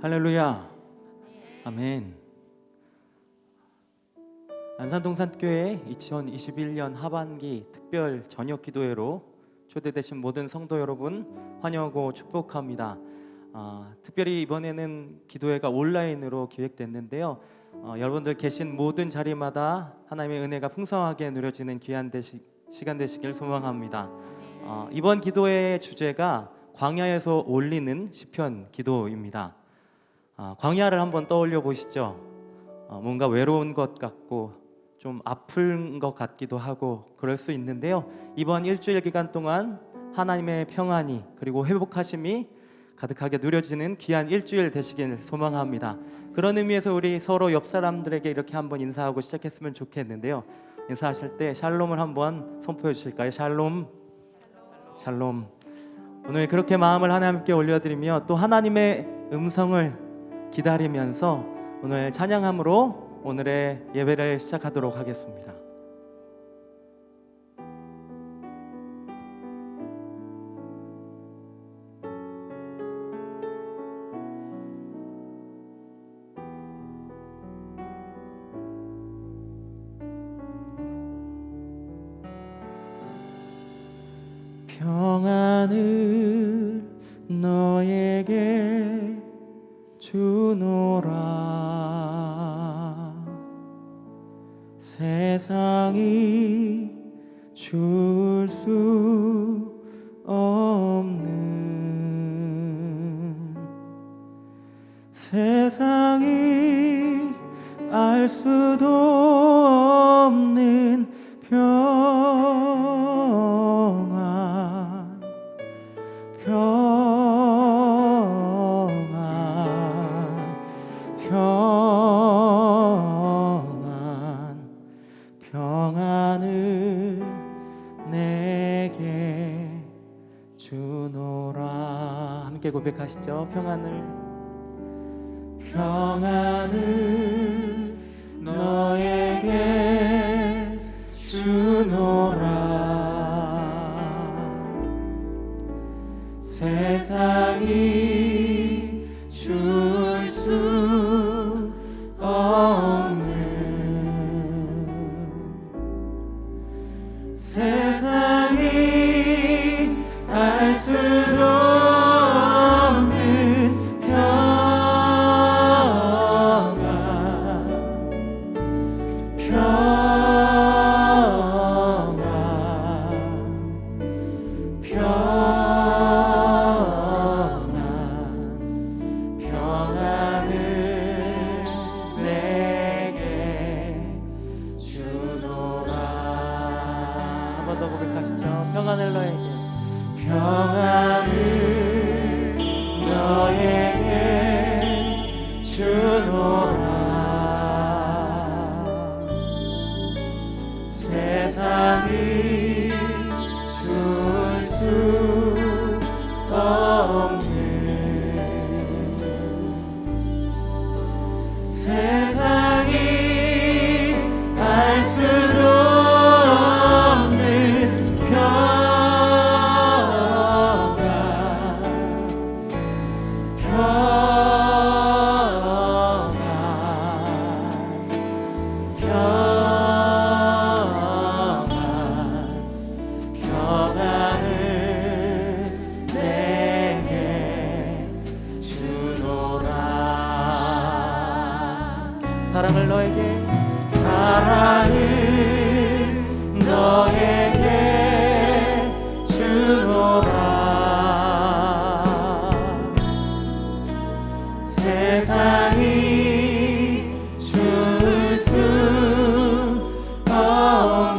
할렐루야. 아멘. 안산동산교회 2021년 하반기 특별 저녁 기도회로 초대되신 모든 성도 여러분 환영하고 축복합니다. 특별히 이번에는 기도회가 온라인으로 기획됐는데요. 여러분들 계신 모든 자리마다 하나님의 은혜가 풍성하게 누려지는 귀한 시간 되시길 소망합니다. 이번 기도회의 주제가 광야에서 올리는 시편 기도입니다. 광야를 한번 떠올려 보시죠. 뭔가 외로운 것 같고 좀 아픈 것 같기도 하고 그럴 수 있는데요. 이번 일주일 기간 동안 하나님의 평안이 그리고 회복하심이 가득하게 누려지는 귀한 일주일 되시길 소망합니다. 그런 의미에서 우리 서로 옆 사람들에게 이렇게 한번 인사하고 시작했으면 좋겠는데요. 인사하실 때 샬롬을 한번 선포해 주실까요? 샬롬. 샬롬. 오늘 그렇게 마음을 하나님께 올려드리며 또 하나님의 음성을 기다리면서 오늘 찬양함으로 오늘의 예배를 시작하도록 하겠습니다. 평안을 너에게 주노라. 세상이 줄 수 없는, 세상이 알 수도 없는 평안, 평안을 내게 주노라. 함께 고백하시죠. 평안을 너에게 주노라. 세상이 줄 수 없는, 세상이 알 수도 없는 평안을 내게 주노라. 한 번 더 고백하시죠. 평안을 너에게, 평안을 너에게 주노라. 세상이 줄 수 없는, 세상이 알 수도 없는 평안을 내게 주노라. 사랑을 너에게, 사랑을 너에게 주노라. 세상이 줄 수 없는,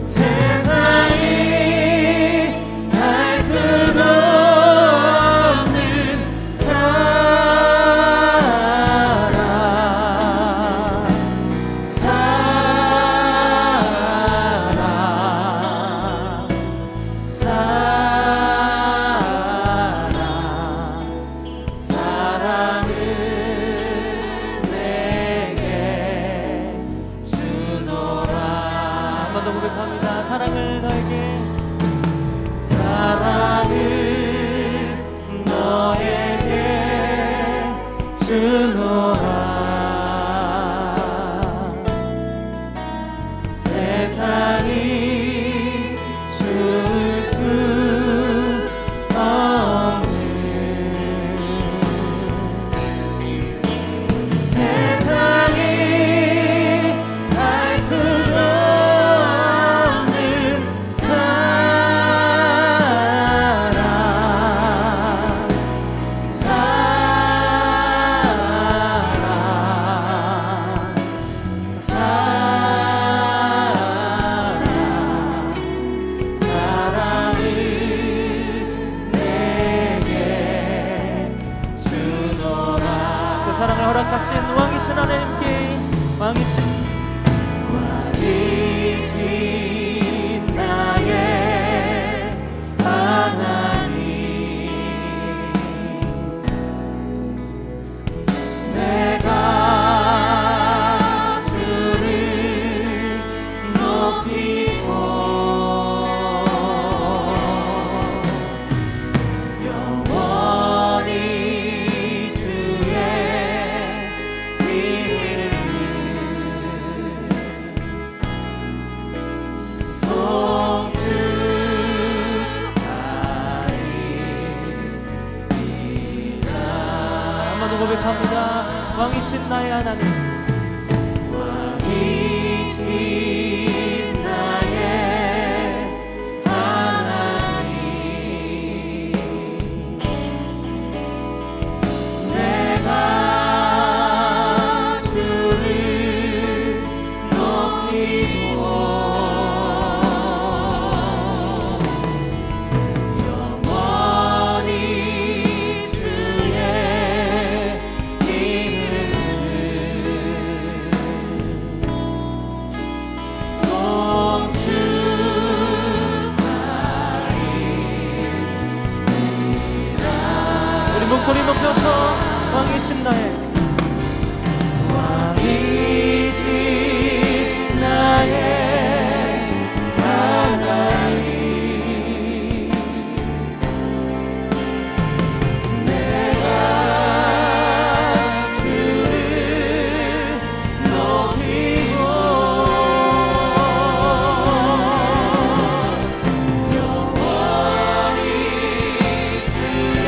세상이 알 수도 없는 사랑을 너에게, 사랑을 주노라. 세상이 줄 수 없는 세상이 알 수 없는 사랑 사랑을 내게 주노라. 그 사랑을 허락하신 왕이신 하나님께 왕이신 나의 하나님, 내가 주를 높이고 영원히 주의 이름을 한번더 고백합니다. 왕이신 나의 하나님, 왕이신 나의 하나님, 내가 주를 높이고 영원히 주의 우리 목소리 높여서 왕이신 나의 왕이신 나의 하나님, 내가 주를 높이고 영원히 주의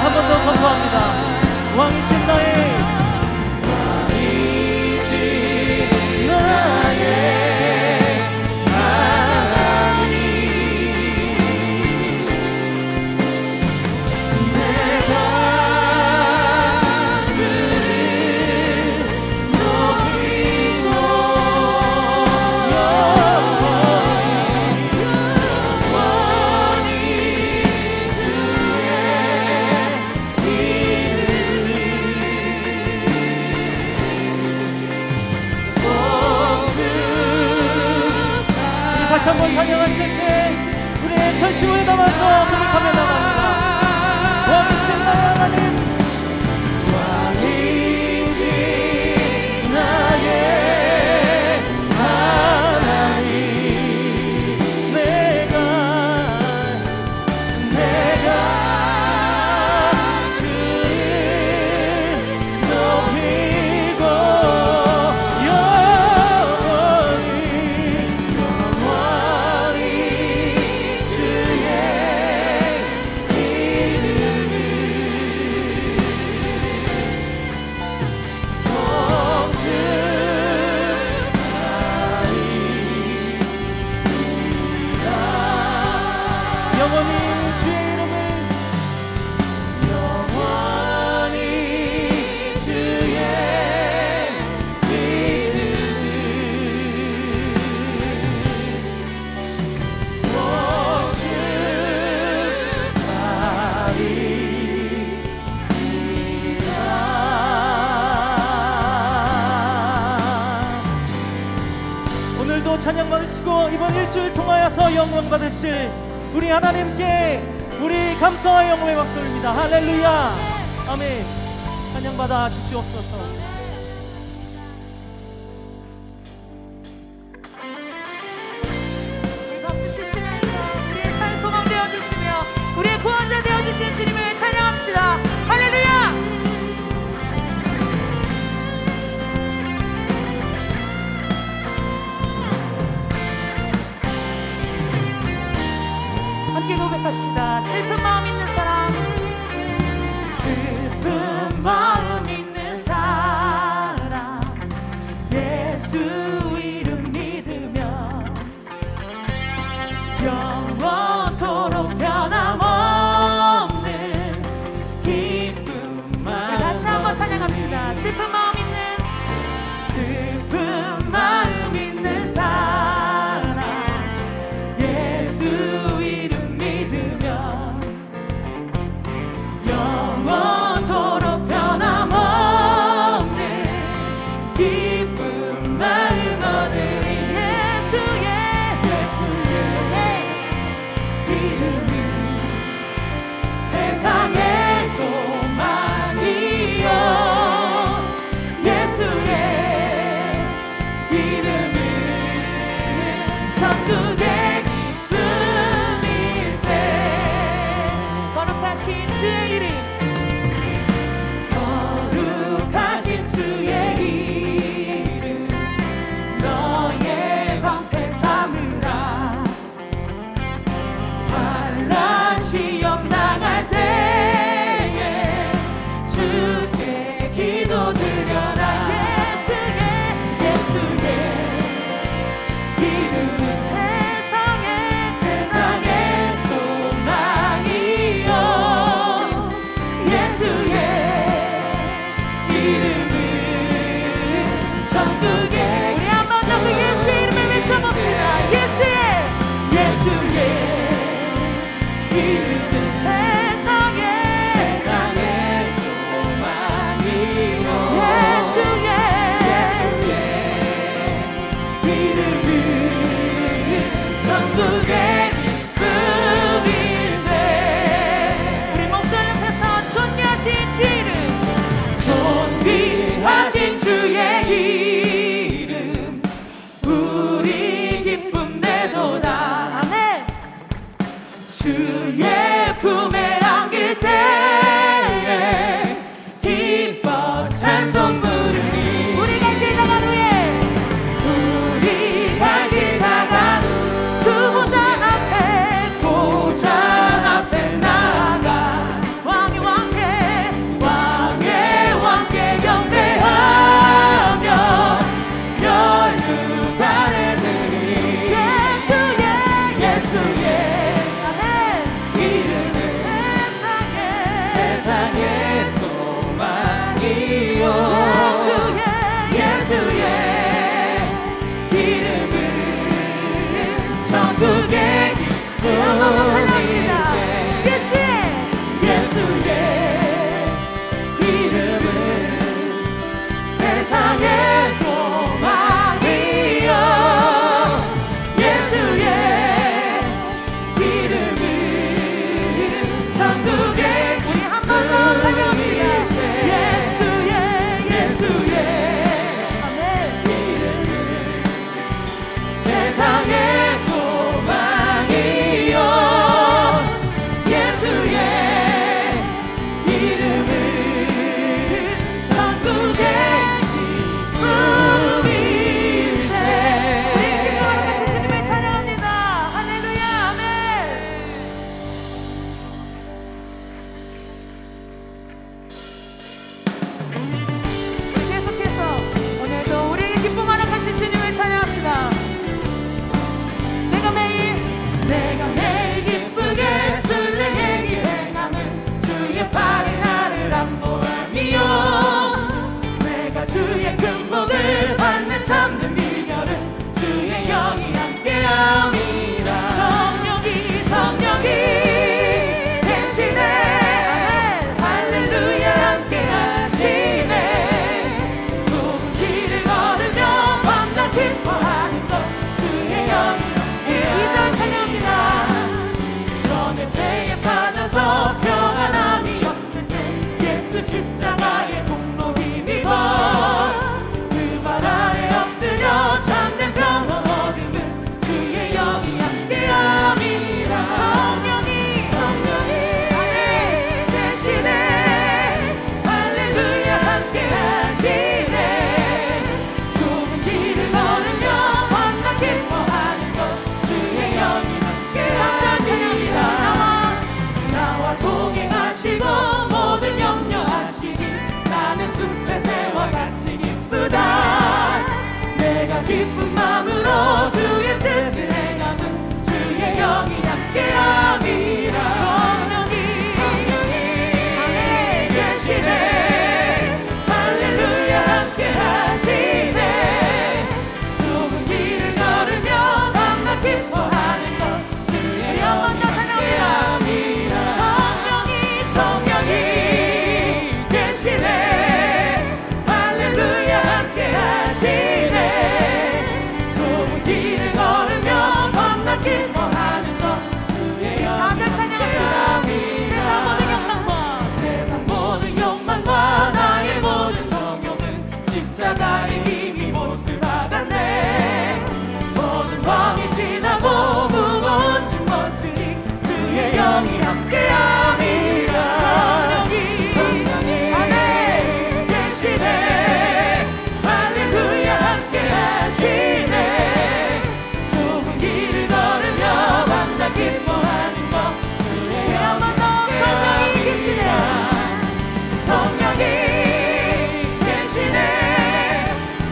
한 번 더 선포합니다. 왕이신 나의 하나님, 내가 주를 높이고 영원히 다시 한번 찬양하실 때 우리의 전심을 담아서 고백하며 나갑니다. 왕이신 나의 하나님, 왕이신 나의 하나님, 내가 주를 높이고 영원히 주의 이름을 영원히 주의 이름을 송축하리이다. 오늘도 찬양 받으시고 이번 일주일 통하여서 영광 받으실 우리 하나님께 우리 감사와 영광의 박수 올립니다. 할렐루야. 아멘. 찬양 받아 주시옵소서. 찬양합시다. 슬픈 마음 있는 사람, 슬픈 마음 있는 사람, 예수 이름 믿으면 영원토록 변함없는 기쁨만. 다시 한번 찬양합시다. 슬픈 마음 있는, 슬픈 마음 있는 사람, 예수 이름 믿으면 영원토록 변함없는 기쁨만 얻으리. 예수의 이름이 세상의 소망이요. 예수의 이름은 천국의 기쁨일세. 거룩하신 주의 이름, 거룩하신 주의 이름, 너의 방패 삼으라. 환란 시험 당할 때에 주께 기도드려라. 예수의 이름은 세상의 소망이요. 예수의 이름은 천국의. 우리 한 번 더 그 예수의 이름을 외쳐봅시다. 예수의 이름은 세상의 소망이요. 예수의 이름은 천국의 기쁨일세. 우리 목소리 높여서 존귀하신 주의 이름, 존귀하신 주의 이름, 기쁜 마음으로 주의 뜻을 행하는 주의 영이 함께함이라. 성령이 계시네. 할렐루야 함께 하시네. 좁은 길을 걸으며 밤낮 기뻐하는 것 주의 영이 함께함이라. 성령이 계시네. 할렐루야 함께 하시네. 좁은 길을 걸으며 밤낮 기뻐하는 것 주의 영이 함께함이라. 세상 모든 욕망과 나의 모든 정욕은 십자가의 힘이 못을 박았네. 모든 왕이 지나고 무거운 짐 벗으니 주의 영이 함께함이라. 성령이 안에 계시네. 할렐루야 함께 하시네. 좁은 길을 걸으며 밤낮 기뻐하는 것 주의 영이 함께함이라. 성령이 계시네.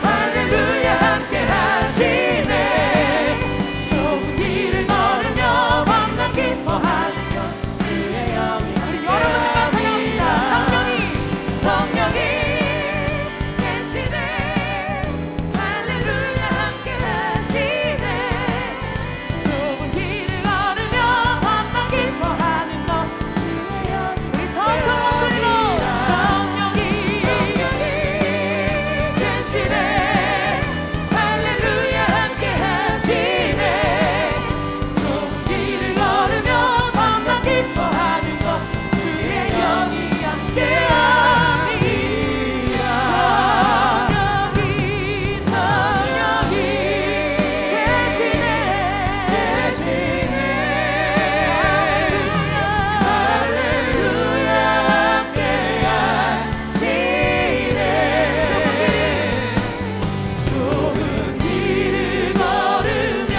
할렐루야 함께 하시네. 좁은 길을 걸으며 밤낮 기뻐하는 것 주의 영이 우리 여러분들만 찬양합시다. 성령이 계시네. 할렐루야 함께 하시네. 좁은 길을 걸으며 밤낮 기뻐하는 것 주의 영이 우리 더 큰 목소리로 계시네. 할렐루야 함께 하시네. 좁은 길을 걸으며 밤낮 기뻐하는 것 주의 영이 함께함이라. 성령이 계시네. 할렐루야 함께 하시네. 좁은 길을 걸으며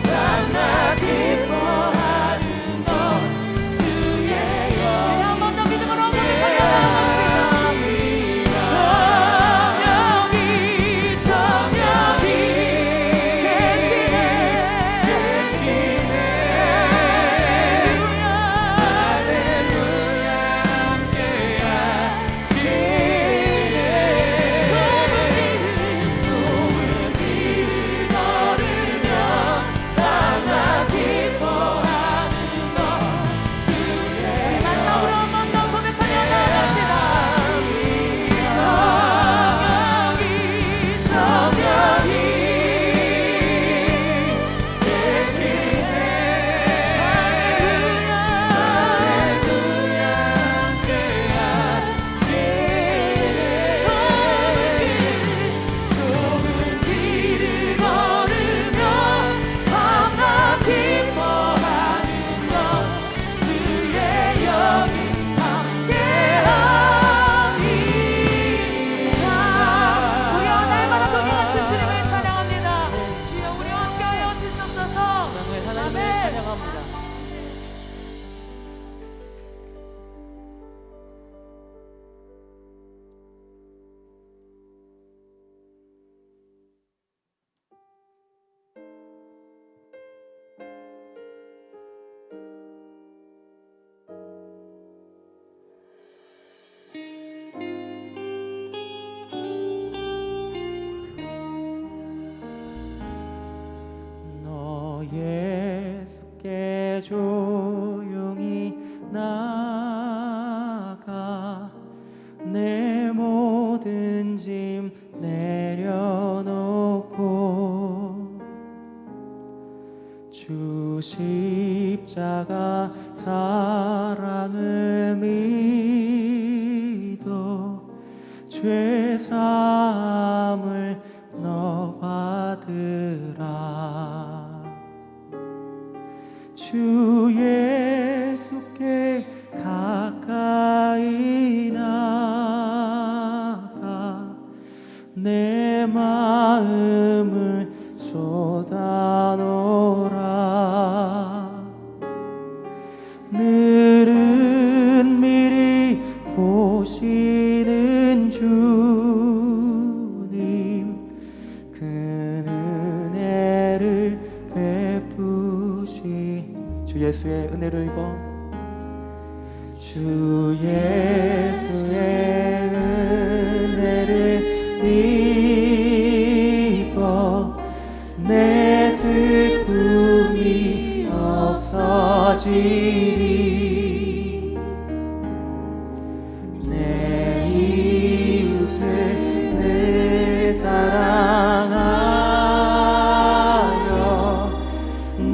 밤낮 기뻐하는 것 주의 영이 한 번 더 믿음으로 고백합시다. 성령이 계시네. 할렐루야 함께 하시네. 좁은 길을 걸으며 밤낮 기뻐하는 것 주의 마지막으로 한 번 더 고백하며 나갑시다. 성령이 계시네. 할렐루야 함께 하시네. 좁은 길을 걸으며 밤낮 기뻐하는 것 주의 영이 함께함이라. 우리와 날마다 동행하신 주님을 찬양합니다. 주여 우리와 함께하여 주시옵소서. 하나님을 찬양합니다. 너 예수께 조용히 나가 내 모든 짐 내려놓고 주 십자가 사랑을 믿어 죄 사함을 너 받으라. 주 예수께 가까이 나가 내 마음을 쏟아놓으라. 늘은 미리 보시는 주님 그 은혜를 베푸시. 주 예수의 은혜를 입어. 주 예수의 은혜를 입어 내 슬픔이 없어지리. 내 이웃을 늘 사랑하여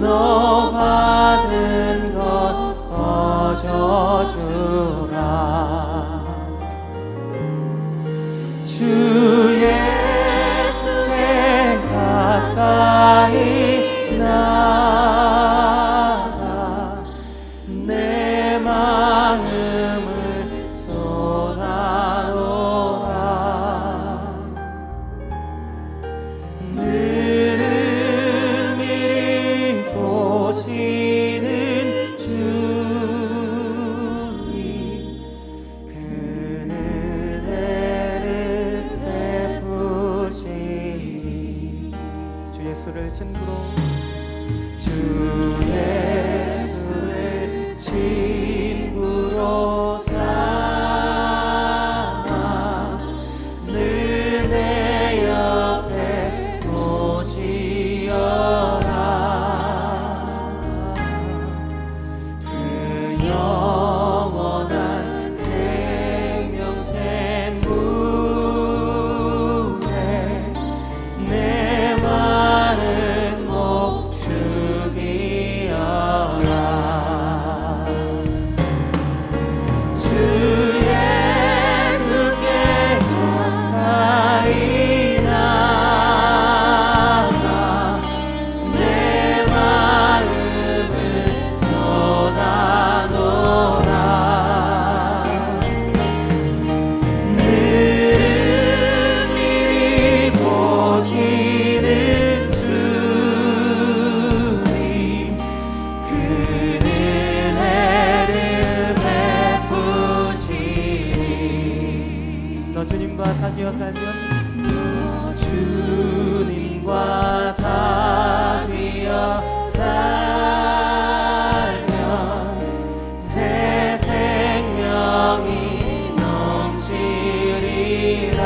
너 받은 것 거저주라. 주 예수의 가까이 나가 내 마음을 쏟아놓아. 늘은 미리 보시는 주님, 그 은혜를 베푸시니. 주 예수를 친구로. 주 예수를 친구로 삼아 늘 내 옆에 모시어라. 그 영원한 생명샘 물에 내 마른 목 죽이어라. 주 예수께 가까이 나가 내 마음을 쏟아놓아. 늘은 미리 보시는 주님, 그 은혜를 베푸시니. 너 주님과 사귀어 살면, 너 주님과 사귀어 살면 새 생명이 넘치리라.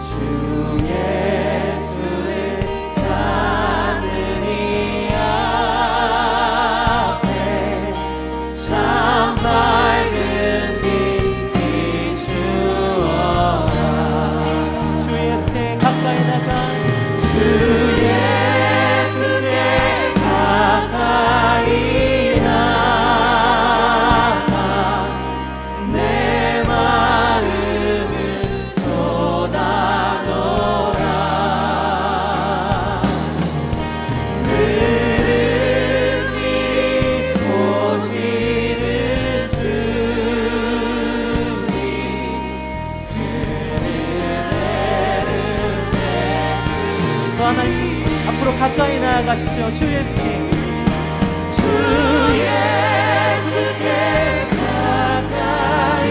주 예수를 찾는 이 앞에 참 밝은 빛 비추어라. 주 예수께 가까이 나가. 주 예수께 가까이 나가 내 마음을 쏟아놓아. 늘은 미리 보시는 주님, 그 은혜를 베푸시니. 하나님 앞으로 가까이 나아가시죠. 주 예수께. 주 예수께 가까이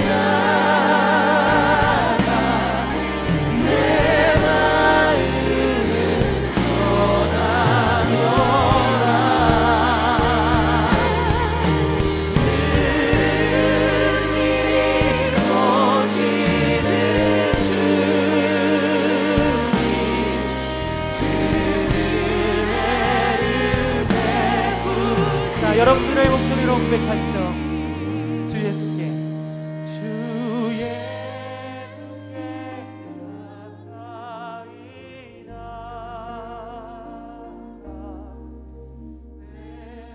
나가 내 마음을 쏟아놓아. 늘은 미리 보시는 주님, 자, 여러분들의 목소리로 고백하시죠. 주 예수께. 주 예수께 가까이 나가 내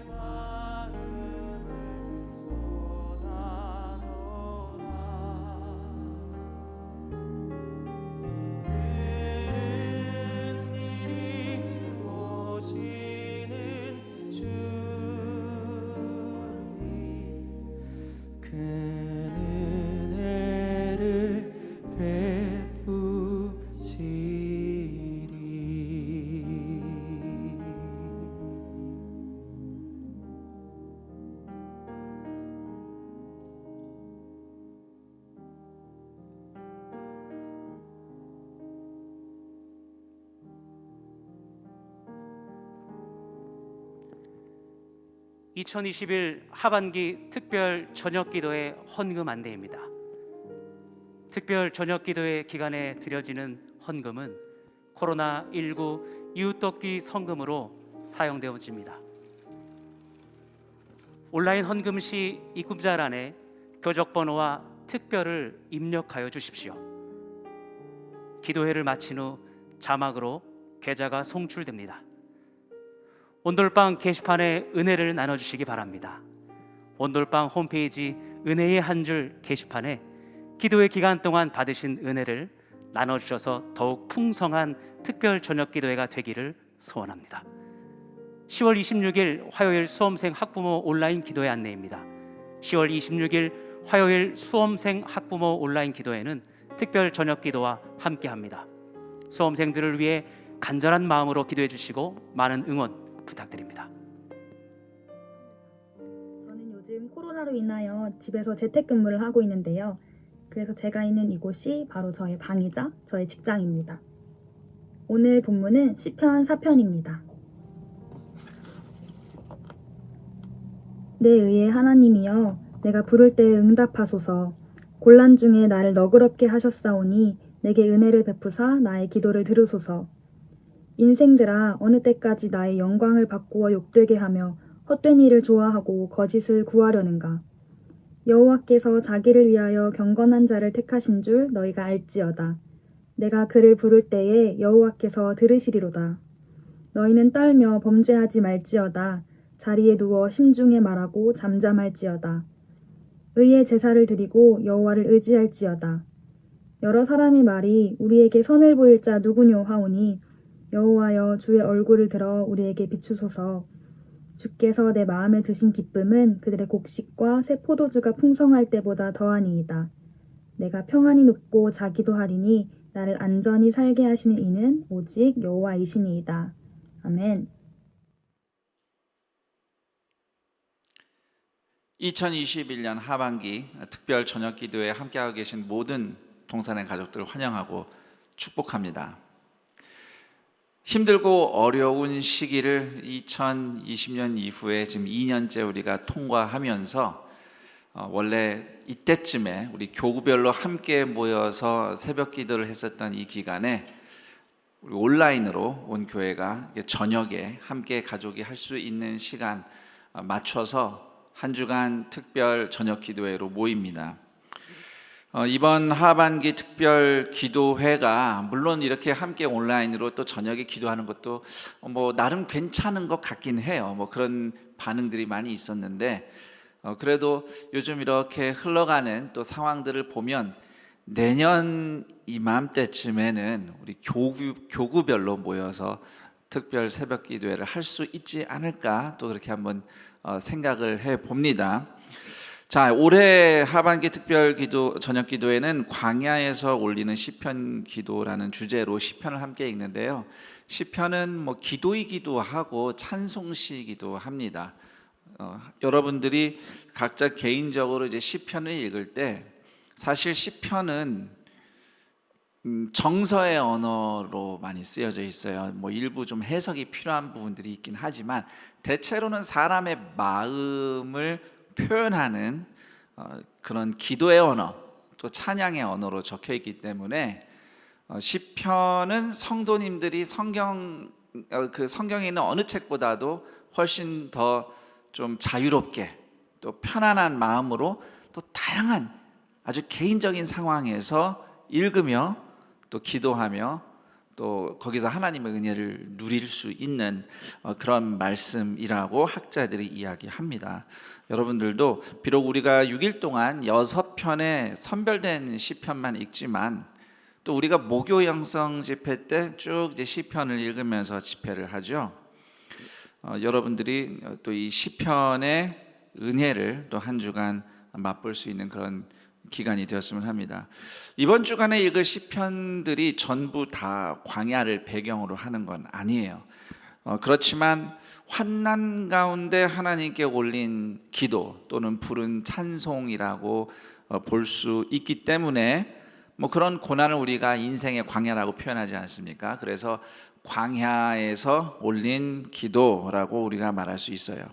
마음을 쏟아놓아. 늘은 미리 보시는 주님, 2021 하반기 특별 저녁기도회 헌금 안내입니다. 특별 저녁기도회 기간에 드려지는 헌금은 코로나19 이웃돕기 성금으로 사용되어집니다. 온라인 헌금 시 입금자란에 교적번호와 특별을 입력하여 주십시오. 기도회를 마친 후 자막으로 계좌가 송출됩니다. 온돌방 게시판에 은혜를 나눠주시기 바랍니다. 온돌방 홈페이지 은혜의 한 줄 게시판에 기도회 기간 동안 받으신 은혜를 나눠주셔서 더욱 풍성한 특별 저녁 기도회가 되기를 소원합니다. 10월 26일 화요일 수험생 학부모 온라인 기도회 안내입니다. 10월 26일 화요일 수험생 학부모 온라인 기도회는 특별 저녁 기도와 함께합니다. 수험생들을 위해 간절한 마음으로 기도해 주시고 많은 응원 부탁드립니다. 저는 요즘 코로나로 인하여 집에서 재택근무를 하고 있는데요. 그래서 제가 있는 이곳이 바로 저의 방이자 저의 직장입니다. 오늘 본문은 시편 4편입니다. 내 의의 하나님이여, 내가 부를 때에 응답하소서. 곤란 중에 나를 너그럽게 하셨사오니 내게 은혜를 베푸사 나의 기도를 들으소서. 인생들아, 어느 때까지 나의 영광을 바꾸어 욕되게 하며 헛된 일을 좋아하고 거짓을 구하려는가. 여호와께서 자기를 위하여 경건한 자를 택하신 줄 너희가 알지어다. 내가 그를 부를 때에 여호와께서 들으시리로다. 너희는 떨며 범죄하지 말지어다. 자리에 누워 심중에 말하고 잠잠할지어다. 의의 제사를 드리고 여호와를 의지할지어다. 여러 사람의 말이 우리에게 선을 보일 자 누구뇨 하오니 여호와여, 주의 얼굴을 들어 우리에게 비추소서. 주께서 내 마음에 두신 기쁨은 그들의 곡식과 새 포도주가 풍성할 때보다 더하니이다. 내가 평안히 눕고 자기도 하리니 나를 안전히 살게 하시는 이는 오직 여호와이시니이다. 아멘. 2021년 하반기 특별 저녁 기도회에 함께하고 계신 모든 동산의 가족들을 환영하고 축복합니다. 힘들고 어려운 시기를 2020년 이후에 지금 2년째 우리가 통과하면서 원래 이때쯤에 우리 교구별로 함께 모여서 새벽 기도를 했었던 이 기간에 우리 온라인으로 온 교회가 저녁에 함께 가족이 할 수 있는 시간 맞춰서 한 주간 특별 저녁 기도회로 모입니다. 이번 하반기 특별 기도회가 물론 이렇게 함께 온라인으로 또 저녁에 기도하는 것도 뭐 나름 괜찮은 것 같긴 해요. 뭐 그런 반응들이 많이 있었는데 그래도 요즘 이렇게 흘러가는 또 상황들을 보면 내년 이맘때쯤에는 우리 교구별로 모여서 특별 새벽 기도회를 할 수 있지 않을까 또 그렇게 한번 생각을 해 봅니다. 자, 올해 하반기 특별 기도 저녁 기도회는 광야에서 올리는 시편 기도라는 주제로 시편을 함께 읽는데요. 시편은 뭐 기도이기도 하고 찬송시이기도 합니다. 여러분들이 각자 개인적으로 이제 시편을 읽을 때 사실 시편은 정서의 언어로 많이 쓰여져 있어요. 뭐 일부 좀 해석이 필요한 부분들이 있긴 하지만 대체로는 사람의 마음을 표현하는 그런 기도의 언어, 또 찬양의 언어로 적혀 있기 때문에 시편은 성도님들이 성경에 있는 어느 책보다도 훨씬 더 좀 자유롭게 또 편안한 마음으로 또 다양한 아주 개인적인 상황에서 읽으며 또 기도하며 또 거기서 하나님의 은혜를 누릴 수 있는 그런 말씀이라고 학자들이 이야기합니다. 여러분들도 비록 우리가 6일 동안 6편의 선별된 시편만 읽지만 또 우리가 목요 영성 집회 때 쭉 이제 시편을 읽으면서 집회를 하죠. 여러분들이 또 이 시편의 은혜를 또 한 주간 맛볼 수 있는 그런 기간이 되었으면 합니다. 이번 주간에 읽을 시편들이 전부 다 광야를 배경으로 하는 건 아니에요. 그렇지만 환난 가운데 하나님께 올린 기도 또는 부른 찬송이라고 볼 수 있기 때문에 뭐 그런 고난을 우리가 인생의 광야라고 표현하지 않습니까? 그래서 광야에서 올린 기도라고 우리가 말할 수 있어요.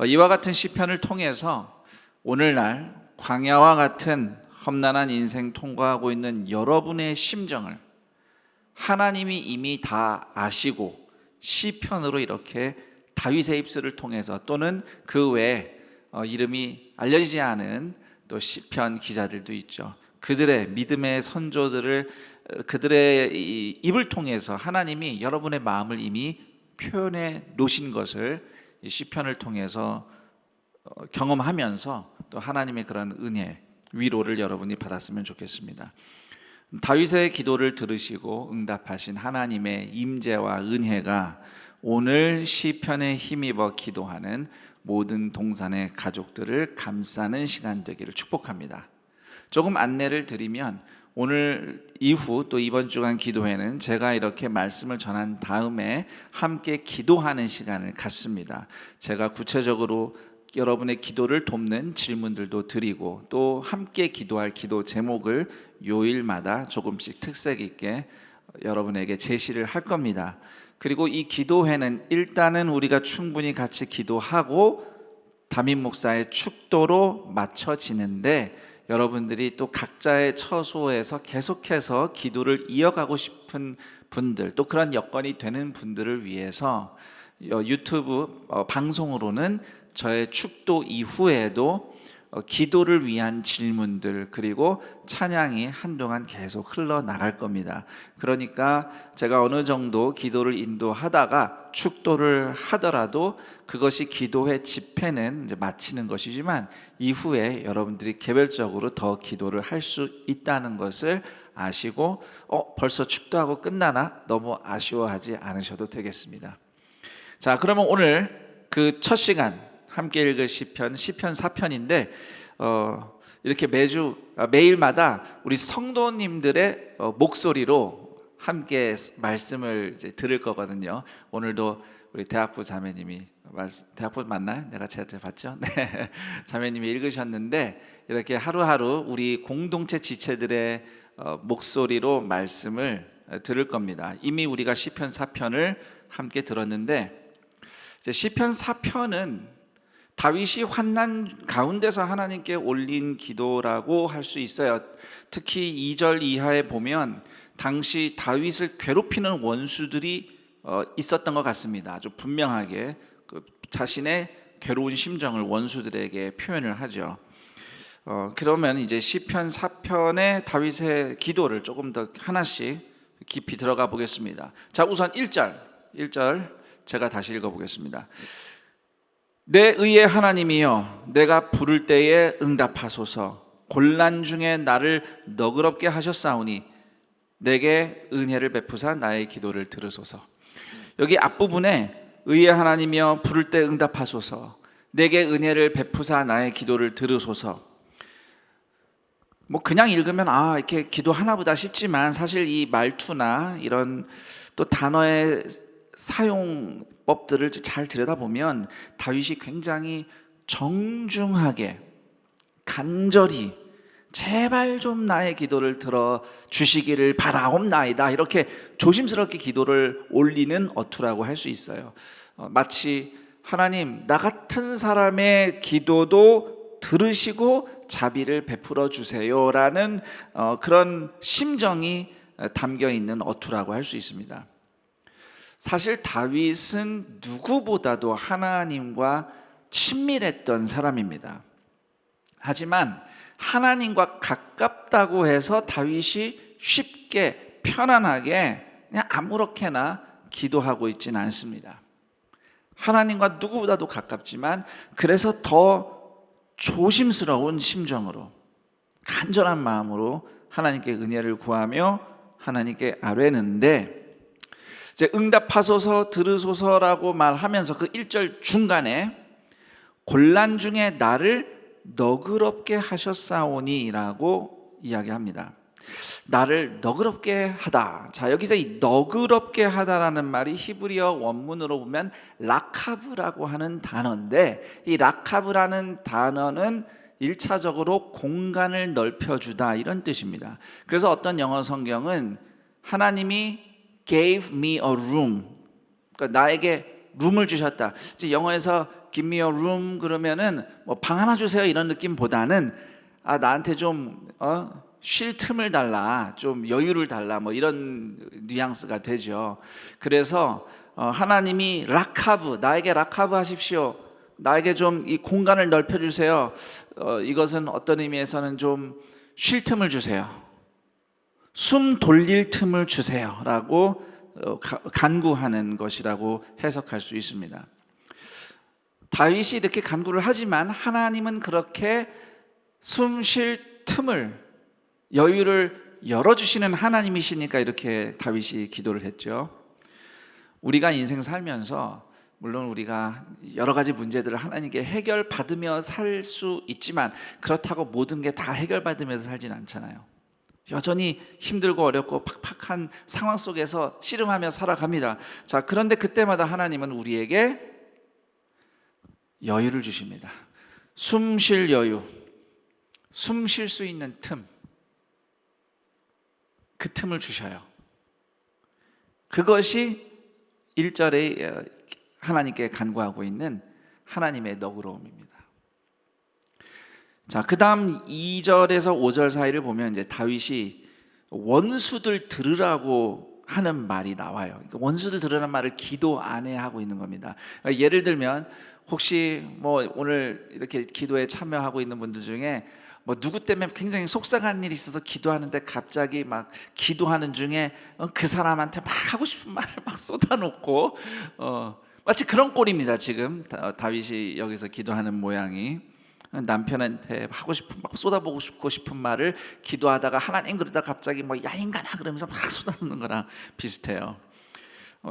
이와 같은 시편을 통해서 오늘날 광야와 같은 험난한 인생 통과하고 있는 여러분의 심정을 하나님이 이미 다 아시고 시편으로 이렇게 다윗의 입술을 통해서 또는 그 외에 이름이 알려지지 않은 또 시편 기자들도 있죠. 그들의 믿음의 선조들을 그들의 입을 통해서 하나님이 여러분의 마음을 이미 표현해 놓으신 것을 이 시편을 통해서 경험하면서 또 하나님의 그런 은혜, 위로를 여러분이 받았으면 좋겠습니다. 다윗의 기도를 들으시고 응답하신 하나님의 임재와 은혜가 오늘 시편에 힘입어 기도하는 모든 동산의 가족들을 감싸는 시간 되기를 축복합니다. 조금 안내를 드리면 오늘 이후 또 이번 주간 기도회는 제가 이렇게 말씀을 전한 다음에 함께 기도하는 시간을 갖습니다. 제가 구체적으로 여러분의 기도를 돕는 질문들도 드리고 또 함께 기도할 기도 제목을 요일마다 조금씩 특색 있게 여러분에게 제시를 할 겁니다. 그리고 이 기도회는 일단은 우리가 충분히 같이 기도하고 담임 목사의 축도로 맞춰지는데 여러분들이 또 각자의 처소에서 계속해서 기도를 이어가고 싶은 분들 또 그런 여건이 되는 분들을 위해서 유튜브 방송으로는 저의 축도 이후에도 기도를 위한 질문들 그리고 찬양이 한동안 계속 흘러나갈 겁니다. 그러니까 제가 어느 정도 기도를 인도하다가 축도를 하더라도 그것이 기도회 집회는 이제 마치는 것이지만 이후에 여러분들이 개별적으로 더 기도를 할 수 있다는 것을 아시고 벌써 축도하고 끝나나 너무 아쉬워하지 않으셔도 되겠습니다. 자, 그러면 오늘 그 첫 시간 함께 읽을 시편 4편인데 이렇게 매일마다 우리 성도님들의 목소리로 함께 말씀을 이제 들을 거거든요. 오늘도 우리 대학부 자매님이 대학부 맞나요? 내가 제가 봤죠? 네. 자매님이 읽으셨는데 이렇게 하루하루 우리 공동체 지체들의 목소리로 말씀을 들을 겁니다. 이미 우리가 시편 4편을 함께 들었는데 이제 시편 4편은 다윗이 환난 가운데서 하나님께 올린 기도라고 할 수 있어요. 특히 2절 이하에 보면 당시 다윗을 괴롭히는 원수들이 있었던 것 같습니다. 아주 분명하게 자신의 괴로운 심정을 원수들에게 표현을 하죠. 그러면 이제 시편 4편의 다윗의 기도를 조금 더 하나씩 깊이 들어가 보겠습니다. 자, 우선 1절 제가 다시 읽어보겠습니다. 내 의의 하나님이여, 내가 부를 때에 응답하소서. 곤란 중에 나를 너그럽게 하셨사오니 내게 은혜를 베푸사 나의 기도를 들으소서. 여기 앞부분에 의의 하나님이여 부를 때 응답하소서, 내게 은혜를 베푸사 나의 기도를 들으소서. 뭐 그냥 읽으면 이렇게 기도하나 보다 싶지만 사실 이 말투나 이런 또 단어의 사용법들을 잘 들여다보면 다윗이 굉장히 정중하게 간절히 제발 좀 나의 기도를 들어주시기를 바라옵나이다 이렇게 조심스럽게 기도를 올리는 어투라고 할 수 있어요. 마치 하나님 나 같은 사람의 기도도 들으시고 자비를 베풀어 주세요라는 그런 심정이 담겨 있는 어투라고 할 수 있습니다. 사실 다윗은 누구보다도 하나님과 친밀했던 사람입니다. 하지만 하나님과 가깝다고 해서 다윗이 쉽게 편안하게 그냥 아무렇게나 기도하고 있지는 않습니다. 하나님과 누구보다도 가깝지만 그래서 더 조심스러운 심정으로 간절한 마음으로 하나님께 은혜를 구하며 하나님께 아뢰는데 이제 응답하소서 들으소서라고 말하면서 그 1절 중간에 곤란 중에 나를 너그럽게 하셨사오니 라고 이야기합니다. 나를 너그럽게 하다. 자, 여기서 이 너그럽게 하다라는 말이 히브리어 원문으로 보면 라카브라고 하는 단어인데 이 라카브라는 단어는 1차적으로 공간을 넓혀주다 이런 뜻입니다. 그래서 어떤 영어 성경은 하나님이 gave me a room, 그러니까 나에게 룸을 주셨다. 이제 영어에서 give me a room 그러면은 뭐 방 하나 주세요 이런 느낌보다는 나한테 좀 쉴 틈을 달라, 좀 여유를 달라, 뭐 이런 뉘앙스가 되죠. 그래서 하나님이 라카브, 나에게 라카브 하십시오, 나에게 좀 이 공간을 넓혀주세요. 이것은 어떤 의미에서는 좀 쉴 틈을 주세요, 숨 돌릴 틈을 주세요 라고 간구하는 것이라고 해석할 수 있습니다. 다윗이 이렇게 간구를 하지만 하나님은 그렇게 숨 쉴 틈을, 여유를 열어주시는 하나님이시니까 이렇게 다윗이 기도를 했죠. 우리가 인생 살면서 물론 우리가 여러 가지 문제들을 하나님께 해결받으며 살 수 있지만 그렇다고 모든 게 다 해결받으면서 살진 않잖아요. 여전히 힘들고 어렵고 팍팍한 상황 속에서 씨름하며 살아갑니다. 자, 그런데 그때마다 하나님은 우리에게 여유를 주십니다. 숨 쉴 여유, 숨 쉴 수 있는 틈, 그 틈을 주셔요. 그것이 1절에 하나님께 간구하고 있는 하나님의 너그러움입니다. 자, 그 다음 2절에서 5절 사이를 보면 이제 다윗이 원수들 들으라고 하는 말이 나와요. 그러니까 원수들 들으라는 말을 기도 안에 하고 있는 겁니다. 그러니까 예를 들면 혹시 뭐 오늘 이렇게 기도에 참여하고 있는 분들 중에 뭐 누구 때문에 굉장히 속상한 일이 있어서 기도하는데 갑자기 막 기도하는 중에 그 사람한테 막 하고 싶은 말을 막 쏟아놓고 마치 그런 꼴입니다. 지금 다윗이 여기서 기도하는 모양이 남편한테 하고 싶은 막 쏟아보고 싶은 말을 기도하다가 하나님 그러다 갑자기 뭐 야 인간아 그러면서 막 쏟아놓는 거랑 비슷해요.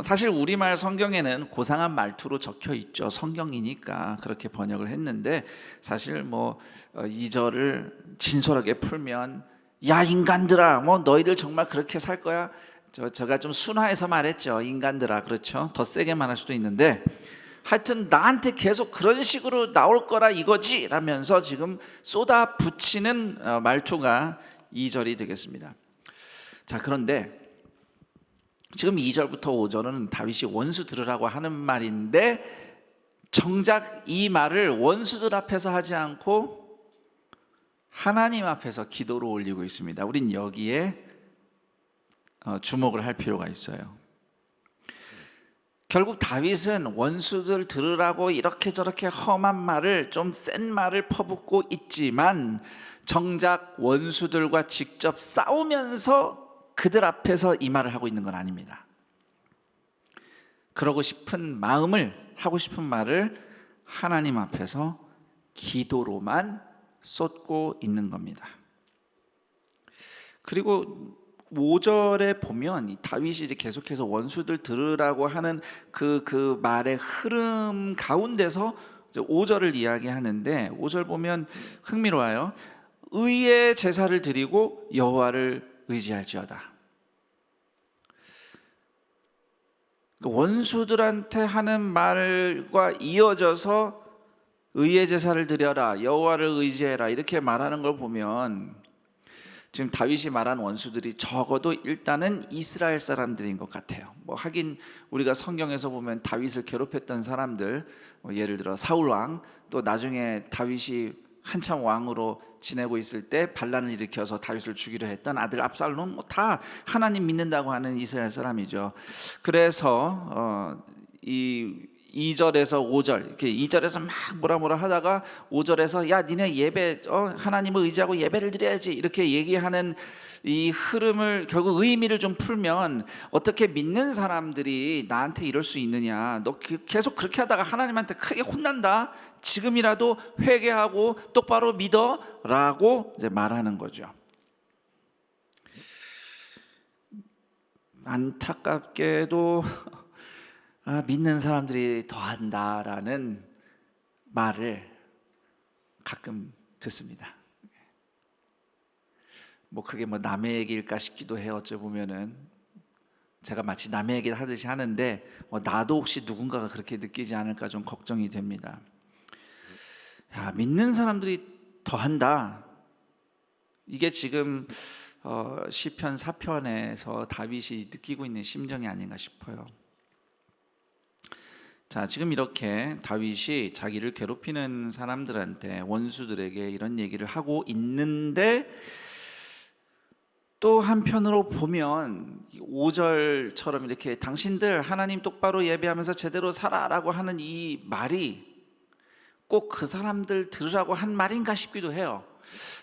사실 우리말 성경에는 고상한 말투로 적혀 있죠. 성경이니까 그렇게 번역을 했는데 사실 뭐 2절을 진솔하게 풀면 야 인간들아 뭐 너희들 정말 그렇게 살 거야? 제가 좀 순화해서 말했죠. 인간들아, 그렇죠? 더 세게 말할 수도 있는데 하여튼 나한테 계속 그런 식으로 나올 거라 이거지 라면서 지금 쏟아붙이는 말투가 2절이 되겠습니다. 자, 그런데 지금 2절부터 5절은 다윗이 원수 들으라고 하는 말인데 정작 이 말을 원수들 앞에서 하지 않고 하나님 앞에서 기도로 올리고 있습니다. 우린 여기에 주목을 할 필요가 있어요. 결국 다윗은 원수들 들으라고 이렇게 저렇게 험한 말을, 좀 센 말을 퍼붓고 있지만 정작 원수들과 직접 싸우면서 그들 앞에서 이 말을 하고 있는 건 아닙니다. 그러고 싶은 마음을, 하고 싶은 말을 하나님 앞에서 기도로만 쏟고 있는 겁니다. 그리고 5절에 보면 이 다윗이 이제 계속해서 원수들 들으라고 하는 그 말의 흐름 가운데서 5절을 이야기하는데 5절 보면 흥미로워요. 의의 제사를 드리고 여호와를 의지할지어다. 원수들한테 하는 말과 이어져서 의의 제사를 드려라, 여호와를 의지해라 이렇게 말하는 걸 보면 지금 다윗이 말한 원수들이 적어도 일단은 이스라엘 사람들인 것 같아요. 뭐 하긴 우리가 성경에서 보면 다윗을 괴롭혔던 사람들, 예를 들어 사울 왕, 또 나중에 다윗이 한참 왕으로 지내고 있을 때 반란을 일으켜서 다윗을 죽이려 했던 아들 압살롬, 다 하나님 믿는다고 하는 이스라엘 사람이죠. 그래서 이 2절에서 5절, 이렇게 2절에서 막 뭐라 하다가 5절에서 야 니네 예배, 하나님을 의지하고 예배를 드려야지 이렇게 얘기하는 이 흐름을, 결국 의미를 좀 풀면 어떻게 믿는 사람들이 나한테 이럴 수 있느냐, 너 계속 그렇게 하다가 하나님한테 크게 혼난다, 지금이라도 회개하고 똑바로 믿어 라고 이제 말하는 거죠. 안타깝게도 믿는 사람들이 더한다라는 말을 가끔 듣습니다. 뭐 그게 뭐 남의 얘기일까 싶기도 해요. 어찌 보면은 제가 마치 남의 얘기를 하듯이 하는데 나도 혹시 누군가가 그렇게 느끼지 않을까 좀 걱정이 됩니다. 야, 믿는 사람들이 더한다. 이게 지금 시편 4편에서 다윗이 느끼고 있는 심정이 아닌가 싶어요. 자, 지금 이렇게 다윗이 자기를 괴롭히는 사람들한테, 원수들에게 이런 얘기를 하고 있는데, 또 한편으로 보면 5절처럼 이렇게 당신들 하나님 똑바로 예배하면서 제대로 살아라고 하는 이 말이 꼭 그 사람들 들으라고 한 말인가 싶기도 해요.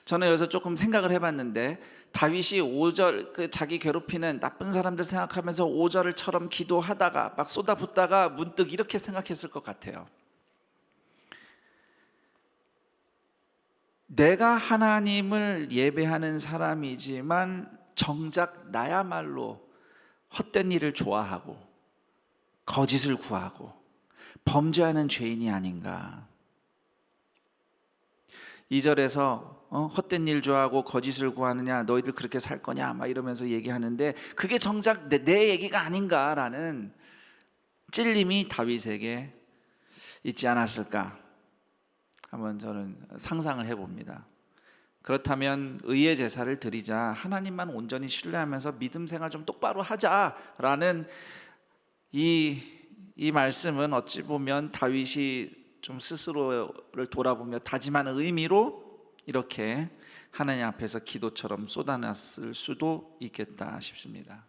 저는 여기서 조금 생각을 해봤는데, 다윗이 5절 그 자기 괴롭히는 나쁜 사람들 생각하면서 5절처럼 기도하다가 막 쏟아붓다가 문득 이렇게 생각했을 것 같아요. 내가 하나님을 예배하는 사람이지만 정작 나야말로 헛된 일을 좋아하고 거짓을 구하고 범죄하는 죄인이 아닌가. 2절에서 헛된 일 좋아하고 거짓을 구하느냐, 너희들 그렇게 살 거냐 막 이러면서 얘기하는데, 그게 정작 내 얘기가 아닌가라는 찔림이 다윗에게 있지 않았을까 한번 저는 상상을 해봅니다. 그렇다면 의의 제사를 드리자, 하나님만 온전히 신뢰하면서 믿음 생활 좀 똑바로 하자라는 이 말씀은 어찌 보면 다윗이 좀 스스로를 돌아보며 다짐하는 의미로 이렇게 하나님 앞에서 기도처럼 쏟아놨을 수도 있겠다 싶습니다.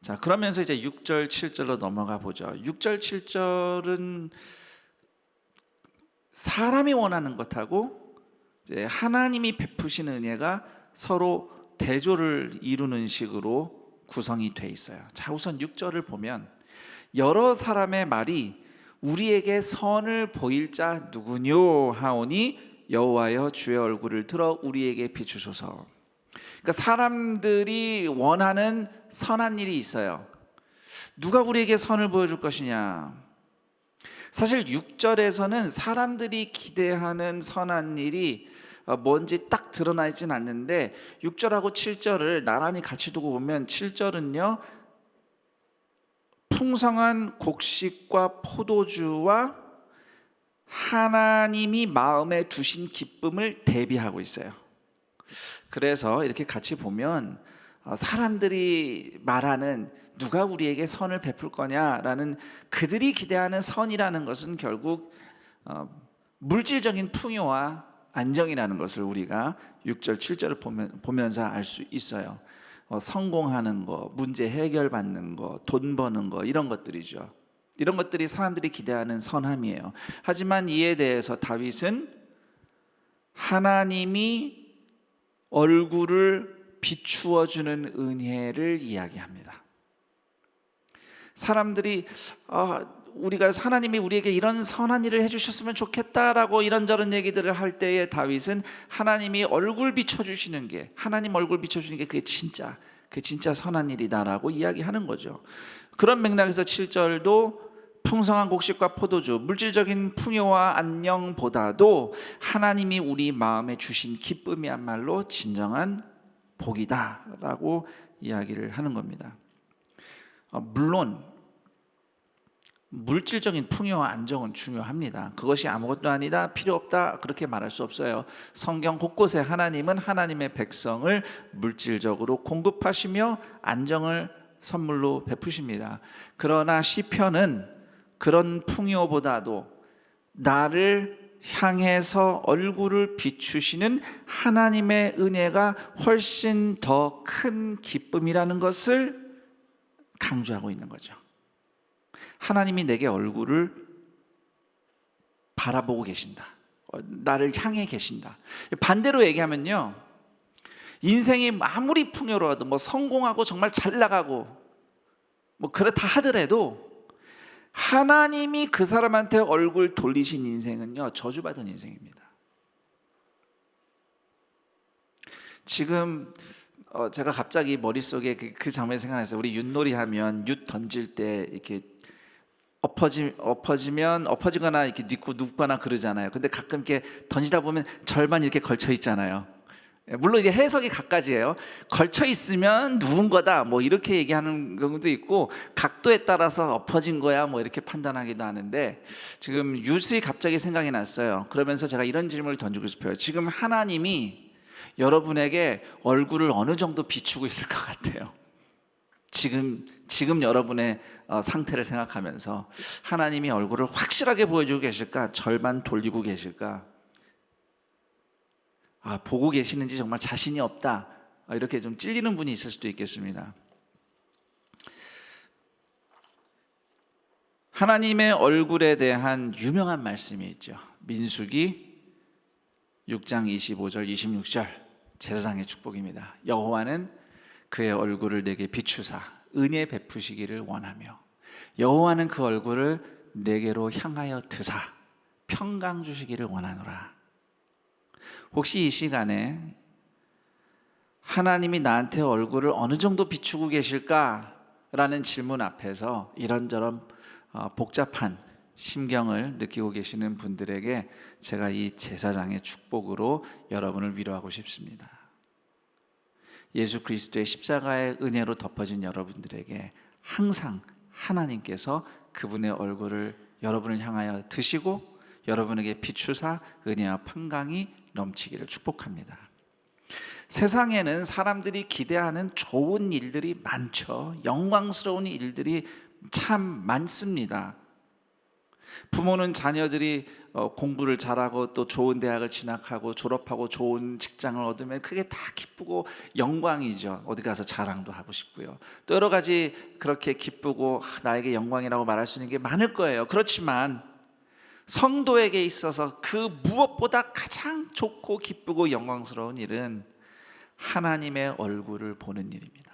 자, 그러면서 이제 6절 7절로 넘어가 보죠. 6절 7절은 사람이 원하는 것하고 이제 하나님이 베푸시는 은혜가 서로 대조를 이루는 식으로 구성이 돼 있어요. 자, 우선 6절을 보면 여러 사람의 말이 우리에게 선을 보일 자 누구뇨 하오니 여호와여 주의 얼굴을 들어 우리에게 비추소서. 그러니까 사람들이 원하는 선한 일이 있어요. 누가 우리에게 선을 보여줄 것이냐. 사실 6절에서는 사람들이 기대하는 선한 일이 뭔지 딱 드러나 있진 않는데, 6절하고 7절을 나란히 같이 두고 보면 7절은요 풍성한 곡식과 포도주와 하나님이 마음에 두신 기쁨을 대비하고 있어요. 그래서 이렇게 같이 보면 사람들이 말하는 누가 우리에게 선을 베풀 거냐라는 그들이 기대하는 선이라는 것은 결국 물질적인 풍요와 안정이라는 것을 우리가 6절 7절을 보면서 알 수 있어요. 성공하는 거, 문제 해결받는 거, 돈 버는 거, 이런 것들이죠. 이런 것들이 사람들이 기대하는 선함이에요. 하지만 이에 대해서 다윗은 하나님이 얼굴을 비추어주는 은혜를 이야기합니다. 사람들이 우리가 하나님이 우리에게 이런 선한 일을 해주셨으면 좋겠다라고 이런저런 얘기들을 할 때에 다윗은 하나님이 얼굴 비춰주시는 게, 하나님 얼굴 비춰주는 게 그게 진짜 선한 일이다라고 이야기하는 거죠. 그런 맥락에서 7절도 풍성한 곡식과 포도주, 물질적인 풍요와 안녕보다도 하나님이 우리 마음에 주신 기쁨이야말로 진정한 복이다라고 이야기를 하는 겁니다. 물론 물질적인 풍요와 안정은 중요합니다. 그것이 아무것도 아니다, 필요 없다, 그렇게 말할 수 없어요. 성경 곳곳에 하나님은 하나님의 백성을 물질적으로 공급하시며 안정을 선물로 베푸십니다. 그러나 시편은 그런 풍요보다도 나를 향해서 얼굴을 비추시는 하나님의 은혜가 훨씬 더 큰 기쁨이라는 것을 강조하고 있는 거죠. 하나님이 내게 얼굴을 바라보고 계신다. 나를 향해 계신다. 반대로 얘기하면요, 인생이 아무리 풍요로워도 뭐 성공하고 정말 잘 나가고 뭐 그렇다 하더라도 하나님이 그 사람한테 얼굴 돌리신 인생은요 저주받은 인생입니다. 지금 제가 갑자기 머릿속에 그 장면이 생각났어요. 우리 윷놀이 하면 윷 던질 때 이렇게 엎어지거나 이렇게 눕거나 그러잖아요. 근데 가끔 이렇게 던지다 보면 절반 이렇게 걸쳐 있잖아요. 물론 이제 해석이 각가지예요. 걸쳐 있으면 누운 거다 뭐 이렇게 얘기하는 경우도 있고, 각도에 따라서 엎어진 거야 뭐 이렇게 판단하기도 하는데, 지금 윷이 갑자기 생각이 났어요. 그러면서 제가 이런 질문을 던지고 싶어요. 지금 하나님이 여러분에게 얼굴을 어느 정도 비추고 있을 것 같아요? 지금 여러분의 상태를 생각하면서 하나님이 얼굴을 확실하게 보여주고 계실까? 절반 돌리고 계실까? 보고 계시는지 정말 자신이 없다, 이렇게 좀 찔리는 분이 있을 수도 있겠습니다. 하나님의 얼굴에 대한 유명한 말씀이 있죠. 민수기 6장 25절 26절 제사장의 축복입니다. 여호와는 그의 얼굴을 내게 비추사 은혜 베푸시기를 원하며 여호와는 그 얼굴을 내게로 향하여 드사 평강 주시기를 원하노라. 혹시 이 시간에 하나님이 나한테 얼굴을 어느 정도 비추고 계실까라는 질문 앞에서 이런저런 복잡한 심경을 느끼고 계시는 분들에게 제가 이 제사장의 축복으로 여러분을 위로하고 싶습니다. 예수 그리스도의 십자가의 은혜로 덮어진 여러분들에게 항상 하나님께서 그분의 얼굴을 여러분을 향하여 드시고 여러분에게 비추사 은혜와 평강이 넘치기를 축복합니다. 세상에는 사람들이 기대하는 좋은 일들이 많죠. 영광스러운 일들이 참 많습니다. 부모는 자녀들이 공부를 잘하고 또 좋은 대학을 진학하고 졸업하고 좋은 직장을 얻으면 그게 다 기쁘고 영광이죠. 어디 가서 자랑도 하고 싶고요. 또 여러 가지 그렇게 기쁘고 나에게 영광이라고 말할 수 있는 게 많을 거예요. 그렇지만 성도에게 있어서 그 무엇보다 가장 좋고 기쁘고 영광스러운 일은 하나님의 얼굴을 보는 일입니다.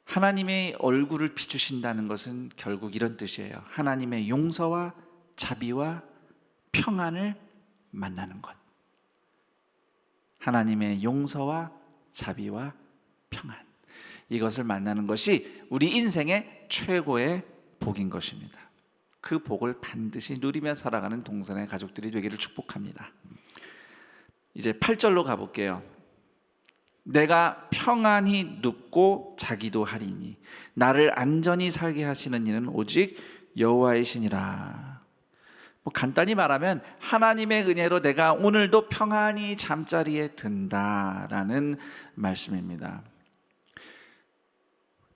하나님의 얼굴을 비추신다는 것은 결국 이런 뜻이에요. 하나님의 용서와 자비와 평안을 만나는 것. 하나님의 용서와 자비와 평안, 이것을 만나는 것이 우리 인생의 최고의 복인 것입니다. 그 복을 반드시 누리며 살아가는 동산의 가족들이 되기를 축복합니다. 이제 8절로 가볼게요. 내가 평안히 눕고 자기도 하리니 나를 안전히 살게 하시는 이는 오직 여호와이시니라. 간단히 말하면 하나님의 은혜로 내가 오늘도 평안히 잠자리에 든다라는 말씀입니다.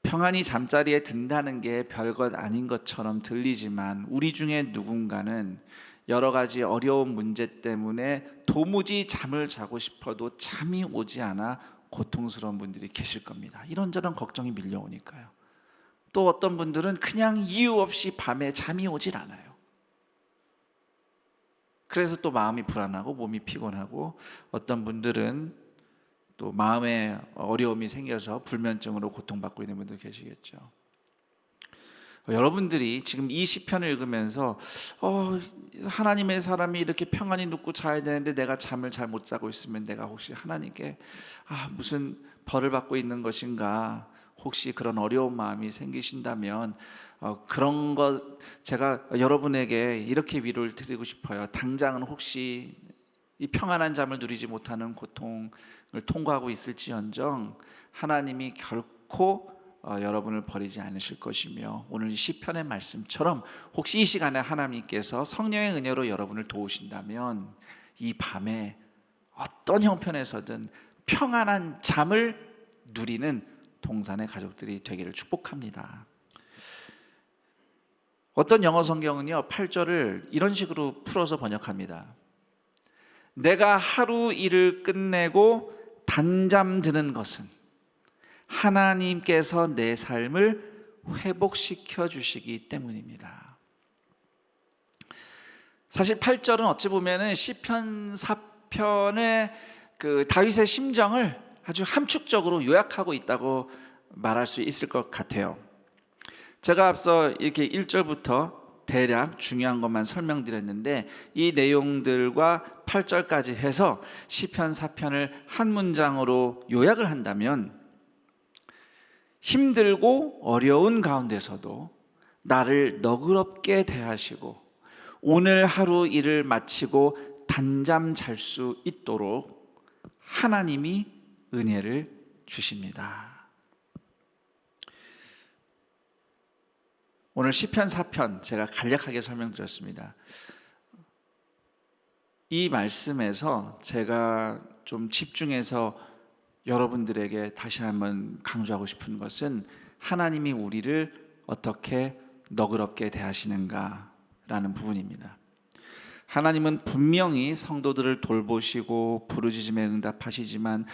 평안히 잠자리에 든다는 게 별것 아닌 것처럼 들리지만 우리 중에 누군가는 여러 가지 어려운 문제 때문에 도무지 잠을 자고 싶어도 잠이 오지 않아 고통스러운 분들이 계실 겁니다. 이런저런 걱정이 밀려오니까요. 또 어떤 분들은 그냥 이유 없이 밤에 잠이 오질 않아요. 그래서 또 마음이 불안하고 몸이 피곤하고 어떤 분들은 또 마음에 어려움이 생겨서 불면증으로 고통받고 있는 분들 계시겠죠. 여러분들이 지금 이 시편을 읽으면서 하나님의 사람이 이렇게 평안히 눕고 자야 되는데 내가 잠을 잘 못 자고 있으면 내가 혹시 하나님께 무슨 벌을 받고 있는 것인가, 혹시 그런 어려운 마음이 생기신다면 그런 것 제가 여러분에게 이렇게 위로를 드리고 싶어요. 당장은 혹시 이 평안한 잠을 누리지 못하는 고통을 통과하고 있을지언정 하나님이 결코 여러분을 버리지 않으실 것이며 오늘 시편의 말씀처럼 혹시 이 시간에 하나님께서 성령의 은혜로 여러분을 도우신다면 이 밤에 어떤 형편에서든 평안한 잠을 누리는 동산의 가족들이 되기를 축복합니다. 어떤 영어 성경은요 8절을 이런 식으로 풀어서 번역합니다. 내가 하루 일을 끝내고 단잠 드는 것은 하나님께서 내 삶을 회복시켜 주시기 때문입니다. 사실 8절은 어찌 보면은 시편 4편의 그 다윗의 심정을 아주 함축적으로 요약하고 있다고 말할 수 있을 것 같아요. 제가 앞서 이렇게 1절부터 대략 중요한 것만 설명드렸는데 이 내용들과 8절까지 해서 시편 4편을 한 문장으로 요약을 한다면 힘들고 어려운 가운데서도 나를 너그럽게 대하시고 오늘 하루 일을 마치고 단잠 잘 수 있도록 하나님이 은혜를 주십니다. 오늘 시편 4편 제가 간략하게 설명드렸습니다. 이 말씀에서 제가 좀 집중해서 여러분들에게 다시 한번 강조하고 싶은 것은 하나님이 우리를 어떻게 너그럽게 대하시는가라는 부분입니다. 하나님은 분명히 성도들을 돌보시고 부르짖음에 응답하시지만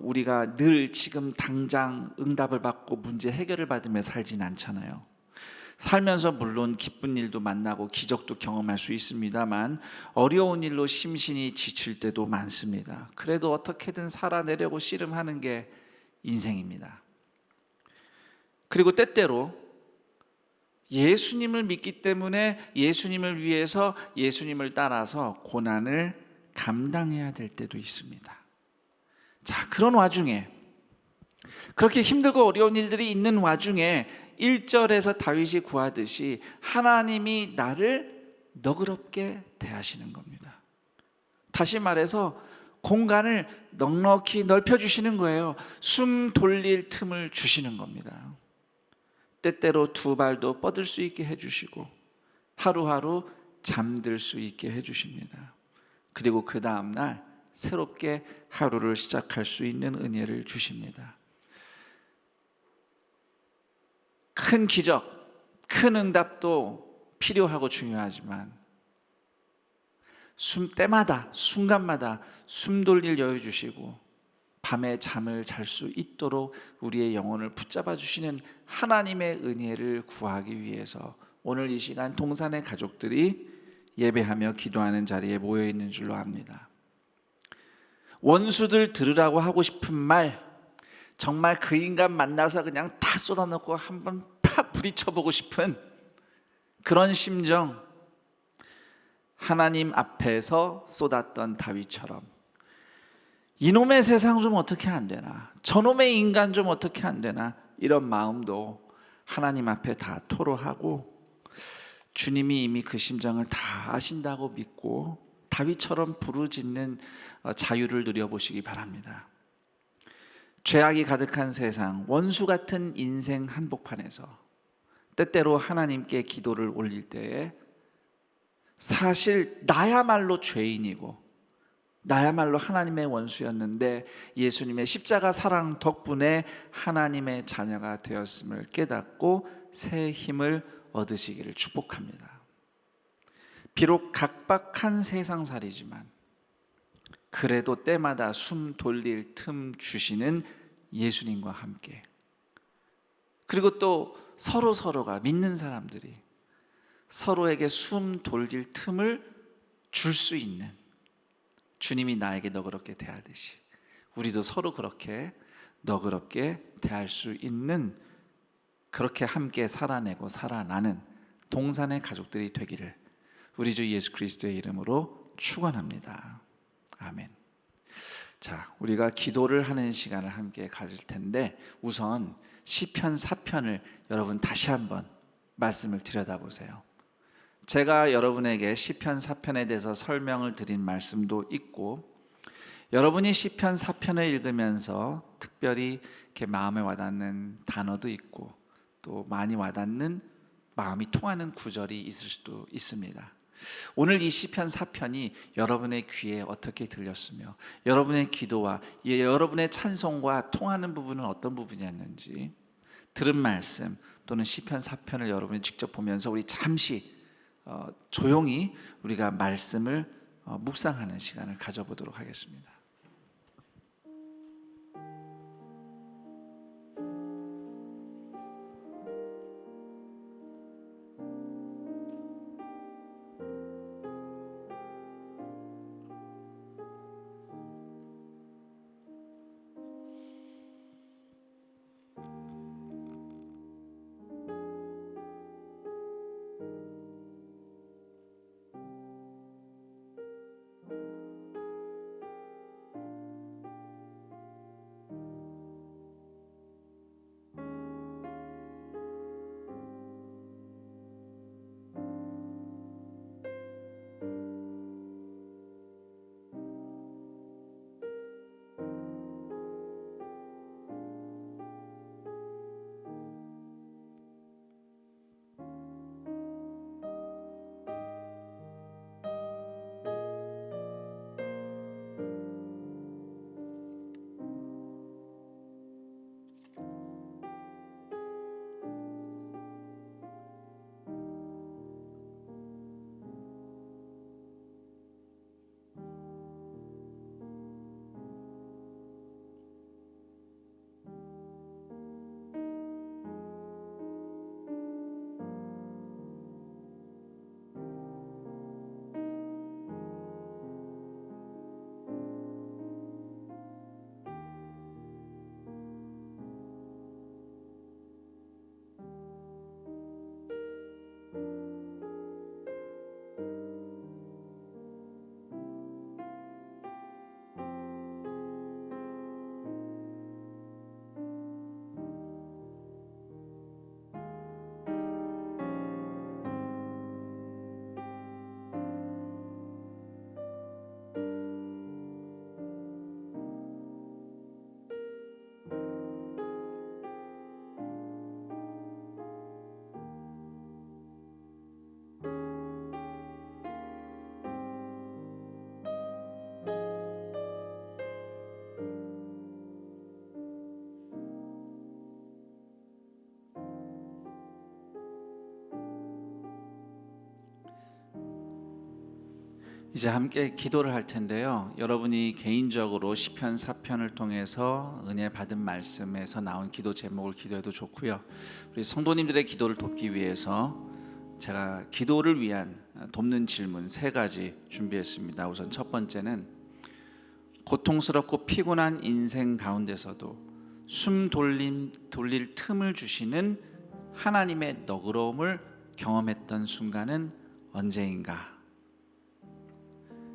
우리가 늘 지금 당장 응답을 받고 문제 해결을 받으며 살진 않잖아요. 살면서 물론 기쁜 일도 만나고 기적도 경험할 수 있습니다만 어려운 일로 심신이 지칠 때도 많습니다. 그래도 어떻게든 살아내려고 씨름하는 게 인생입니다. 그리고 때때로 예수님을 믿기 때문에 예수님을 위해서 예수님을 따라서 고난을 감당해야 될 때도 있습니다. 자, 그런 와중에 그렇게 힘들고 어려운 일들이 있는 와중에 1절에서 다윗이 구하듯이 하나님이 나를 너그럽게 대하시는 겁니다. 다시 말해서 공간을 넉넉히 넓혀주시는 거예요. 숨 돌릴 틈을 주시는 겁니다. 때때로 두 발도 뻗을 수 있게 해주시고 하루하루 잠들 수 있게 해주십니다. 그리고 그 다음날 새롭게 하루를 시작할 수 있는 은혜를 주십니다. 큰 기적, 큰 응답도 필요하고 중요하지만 때마다 순간마다 숨 돌릴 여유 주시고 밤에 잠을 잘 수 있도록 우리의 영혼을 붙잡아 주시는 하나님의 은혜를 구하기 위해서 오늘 이 시간 동산의 가족들이 예배하며 기도하는 자리에 모여 있는 줄로 압니다. 원수들 들으라고 하고 싶은 말, 정말 그 인간 만나서 그냥 다 쏟아놓고 한번 팍 부딪혀보고 싶은 그런 심정, 하나님 앞에서 쏟았던 다윗처럼 이놈의 세상 좀 어떻게 안 되나, 저놈의 인간 좀 어떻게 안 되나, 이런 마음도 하나님 앞에 다 토로하고 주님이 이미 그 심정을 다 아신다고 믿고 다윗처럼 부르짖는 자유를 누려보시기 바랍니다. 죄악이 가득한 세상, 원수 같은 인생 한복판에서 때때로 하나님께 기도를 올릴 때에 사실 나야말로 죄인이고 나야말로 하나님의 원수였는데 예수님의 십자가 사랑 덕분에 하나님의 자녀가 되었음을 깨닫고 새 힘을 얻으시기를 축복합니다. 비록 각박한 세상살이지만 그래도 때마다 숨 돌릴 틈 주시는 예수님과 함께, 그리고 또 서로가 믿는 사람들이 서로에게 숨 돌릴 틈을 줄 수 있는, 주님이 나에게 너그럽게 대하듯이 우리도 서로 그렇게 너그럽게 대할 수 있는, 그렇게 함께 살아내고 살아나는 동산의 가족들이 되기를 우리 주 예수 그리스도의 이름으로 축원합니다. 아멘. 자, 우리가 기도를 하는 시간을 함께 가질 텐데 우선 시편 4편을 여러분 다시 한번 말씀을 들여다보세요. 제가 여러분에게 시편 4편에 대해서 설명을 드린 말씀도 있고, 여러분이 시편 4편을 읽으면서 특별히 이렇게 마음에 와닿는 단어도 있고 또 많이 와닿는 마음이 통하는 구절이 있을 수도 있습니다. 오늘 이 시편 4편이 여러분의 귀에 어떻게 들렸으며 여러분의 기도와 여러분의 찬송과 통하는 부분은 어떤 부분이었는지 들은 말씀 또는 시편 4편을 여러분이 직접 보면서 우리 잠시 조용히 우리가 말씀을 묵상하는 시간을 가져보도록 하겠습니다. 이제 함께 기도를 할 텐데요. 여러분이 개인적으로 시편 4편을 통해서 은혜 받은 말씀에서 나온 기도 제목을 기도해도 좋고요. 우리 성도님들의 기도를 돕기 위해서 제가 기도를 위한 돕는 질문 3가지 준비했습니다. 우선 첫 번째는 고통스럽고 피곤한 인생 가운데서도 숨 돌릴 틈을 주시는 하나님의 너그러움을 경험했던 순간은 언제인가?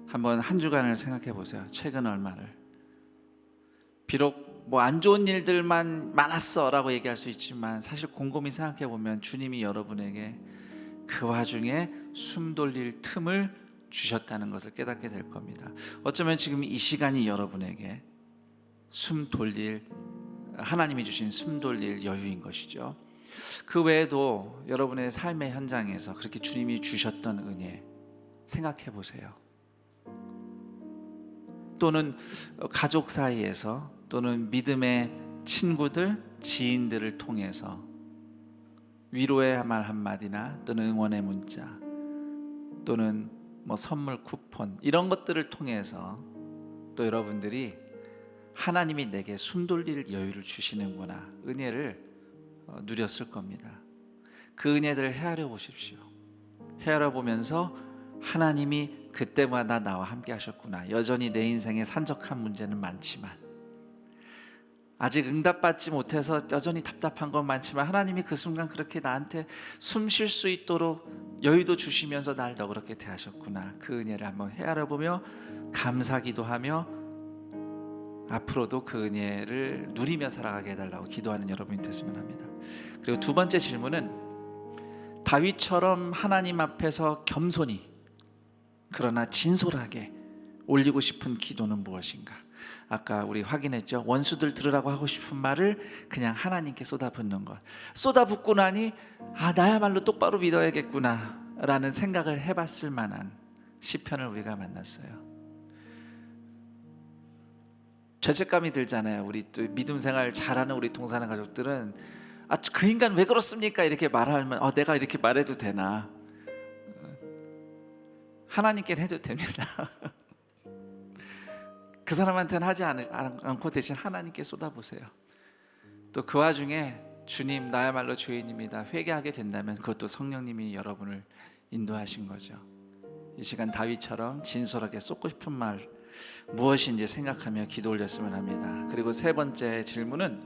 한번 한 주간을 생각해 보세요. 최근 얼마를. 비록 뭐 안 좋은 일들만 많았어라고 얘기할 수 있지만 사실 곰곰이 생각해 보면 주님이 여러분에게 그 와중에 숨 돌릴 틈을 주셨다는 것을 깨닫게 될 겁니다. 어쩌면 지금 이 시간이 여러분에게 숨 돌릴, 하나님이 주신 숨 돌릴 여유인 것이죠. 그 외에도 여러분의 삶의 현장에서 그렇게 주님이 주셨던 은혜 생각해 보세요. 또는 가족 사이에서, 또는 믿음의 친구들, 지인들을 통해서 위로의 말 한마디나 또는 응원의 문자, 또는 뭐 선물 쿠폰, 이런 것들을 통해서 또 여러분들이 하나님이 내게 숨 돌릴 여유를 주시는구나, 은혜를 누렸을 겁니다. 그 은혜들을 헤아려 보십시오. 헤아려 보면서 하나님이 그때마다 나와 함께 하셨구나. 여전히 내 인생에 산적한 문제는 많지만, 아직 응답받지 못해서 여전히 답답한 건 많지만 하나님이 그 순간 그렇게 나한테 숨 쉴 수 있도록 여유도 주시면서 날 너그럽게 대하셨구나. 그 은혜를 한번 헤아려보며 감사기도 하며 앞으로도 그 은혜를 누리며 살아가게 해달라고 기도하는 여러분이 됐으면 합니다. 그리고 두 번째 질문은 다윗처럼 하나님 앞에서 겸손히 그러나 진솔하게 올리고 싶은 기도는 무엇인가? 아까 우리 확인했죠. 원수들 들으라고 하고 싶은 말을 그냥 하나님께 쏟아붓는 것. 쏟아붓고 나니 나야말로 똑바로 믿어야겠구나 라는 생각을 해봤을 만한 시편을 우리가 만났어요. 죄책감이 들잖아요. 우리 또 믿음 생활 잘하는 우리 동사는 가족들은 그 인간 왜 그렇습니까? 이렇게 말하면 내가 이렇게 말해도 되나? 하나님께는 해도 됩니다. 그 사람한테는 하지 않고 대신 하나님께 쏟아보세요. 또 그 와중에 주님 나야말로 죄인입니다 회개하게 된다면 그것도 성령님이 여러분을 인도하신 거죠. 이 시간 다윗처럼 진솔하게 쏟고 싶은 말 무엇인지 생각하며 기도 올렸으면 합니다. 그리고 세 번째 질문은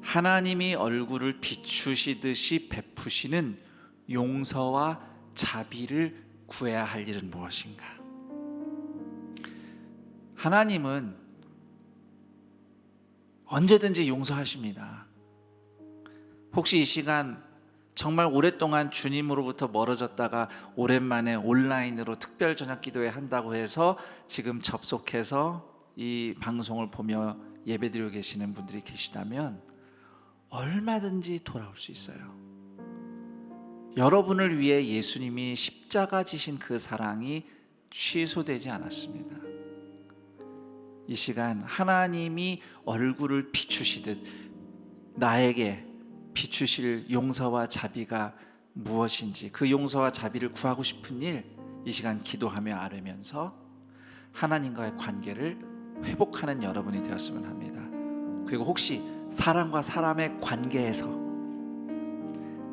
하나님이 얼굴을 비추시듯이 베푸시는 용서와 자비를 구해야 할 일은 무엇인가? 하나님은 언제든지 용서하십니다. 혹시 이 시간 정말 오랫동안 주님으로부터 멀어졌다가 오랜만에 온라인으로 특별 저녁 기도회 한다고 해서 지금 접속해서 이 방송을 보며 예배드리고 계시는 분들이 계시다면 얼마든지 돌아올 수 있어요. 여러분을 위해 예수님이 십자가 지신 그 사랑이 취소되지 않았습니다. 이 시간 하나님이 얼굴을 비추시듯 나에게 비추실 용서와 자비가 무엇인지, 그 용서와 자비를 구하고 싶은 일, 이 시간 기도하며 아뢰면서 하나님과의 관계를 회복하는 여러분이 되었으면 합니다. 그리고 혹시 사람과 사람의 관계에서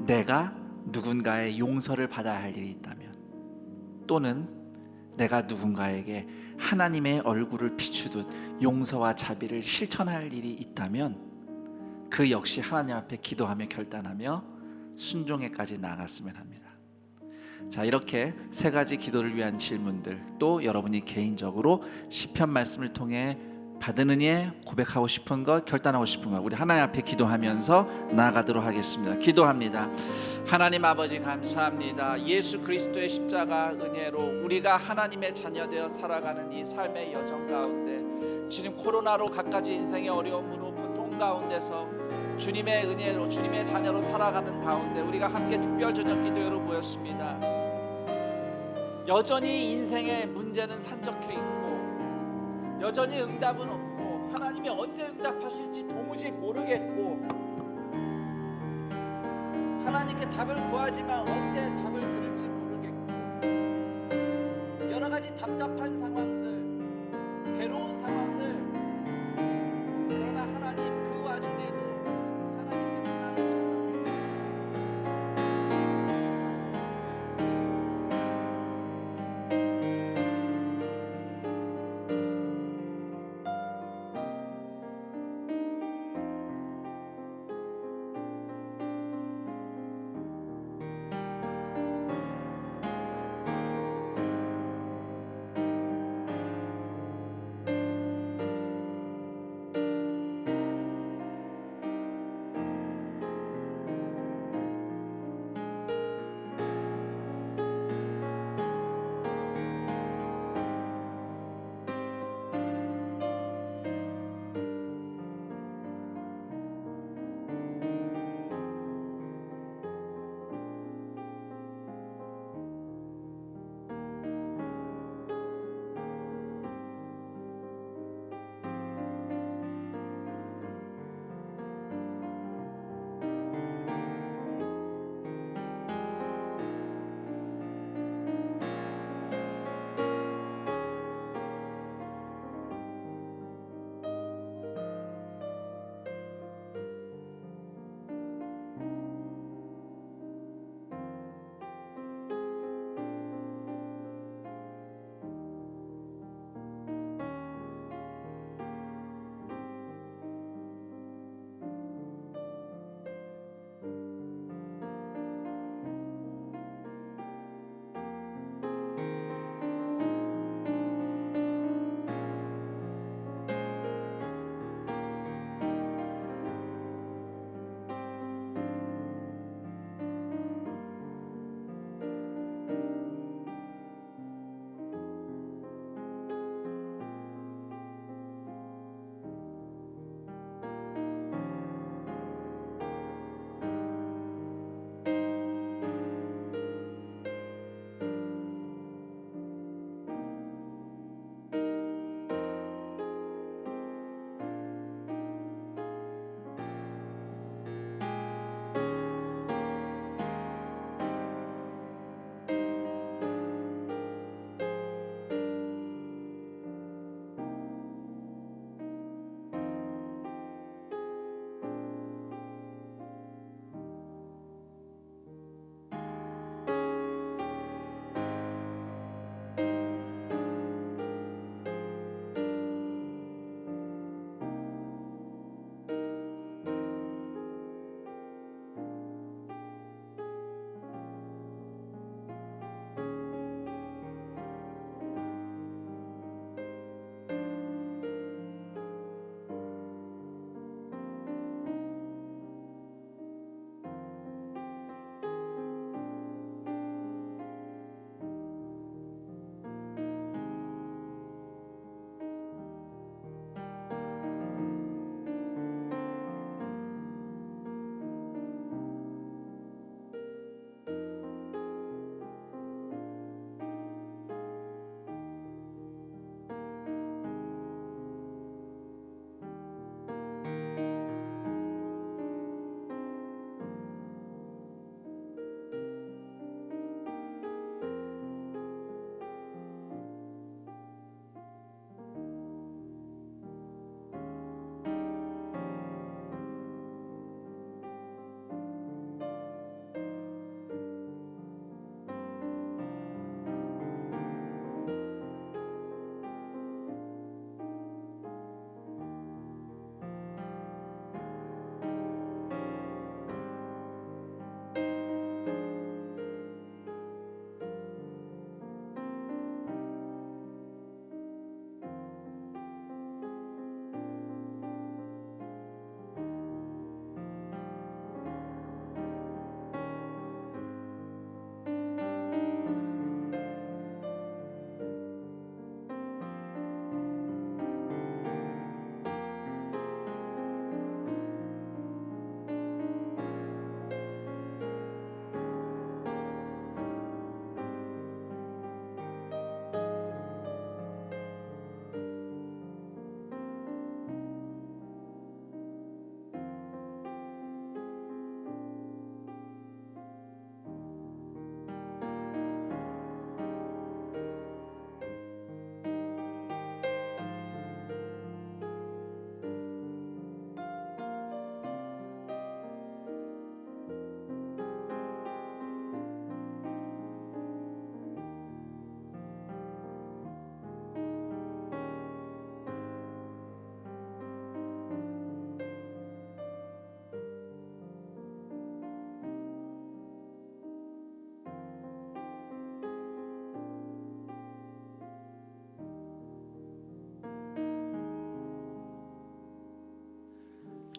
내가 누군가의 용서를 받아야 할 일이 있다면, 또는 내가 누군가에게 하나님의 얼굴을 비추듯 용서와 자비를 실천할 일이 있다면 그 역시 하나님 앞에 기도하며 결단하며 순종에까지 나아갔으면 합니다. 자, 이렇게 세 가지 기도를 위한 질문들, 또 여러분이 개인적으로 시편 말씀을 통해 받은 은혜, 고백하고 싶은 것, 결단하고 싶은 것, 우리 하나님 앞에 기도하면서 나아가도록 하겠습니다. 기도합니다. 하나님 아버지 감사합니다. 예수 그리스도의 십자가 은혜로 우리가 하나님의 자녀 되어 살아가는 이 삶의 여정 가운데, 주님 코로나로 갖가지 인생의 어려움으로 고통 가운데서 주님의 은혜로 주님의 자녀로 살아가는 가운데 우리가 함께 특별 저녁 기도회로 모였습니다. 여전히 인생의 문제는 산적해 있고 여전히 응답은 없고 하나님이 언제 응답하실지 도무지 모르겠고 하나님께 답을 구하지만 언제 답을 들을지 모르겠고 여러 답답한 상황들, 괴로운 상황들, 그러나 하나님 그 와중에도 하나님께서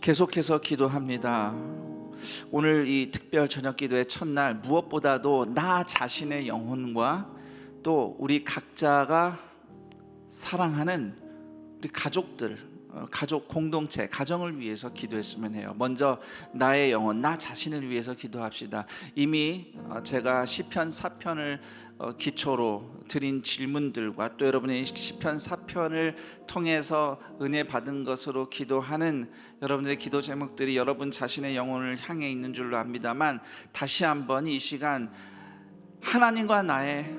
계속해서 기도합니다. 오늘 이 특별 저녁 기도의 첫날, 무엇보다도 나 자신의 영혼과 또 우리 각자가 사랑하는 우리 가족들, 가족 공동체, 가정을 위해서 기도했으면 해요. 먼저 나의 영혼, 나 자신을 위해서 기도합시다. 이미 제가 시편 4편을 기초로 드린 질문들과 또 여러분의 시편 4편을 통해서 은혜 받은 것으로 기도하는 여러분들의 기도 제목들이 여러분 자신의 영혼을 향해 있는 줄로 압니다만, 다시 한번 이 시간 하나님과 나의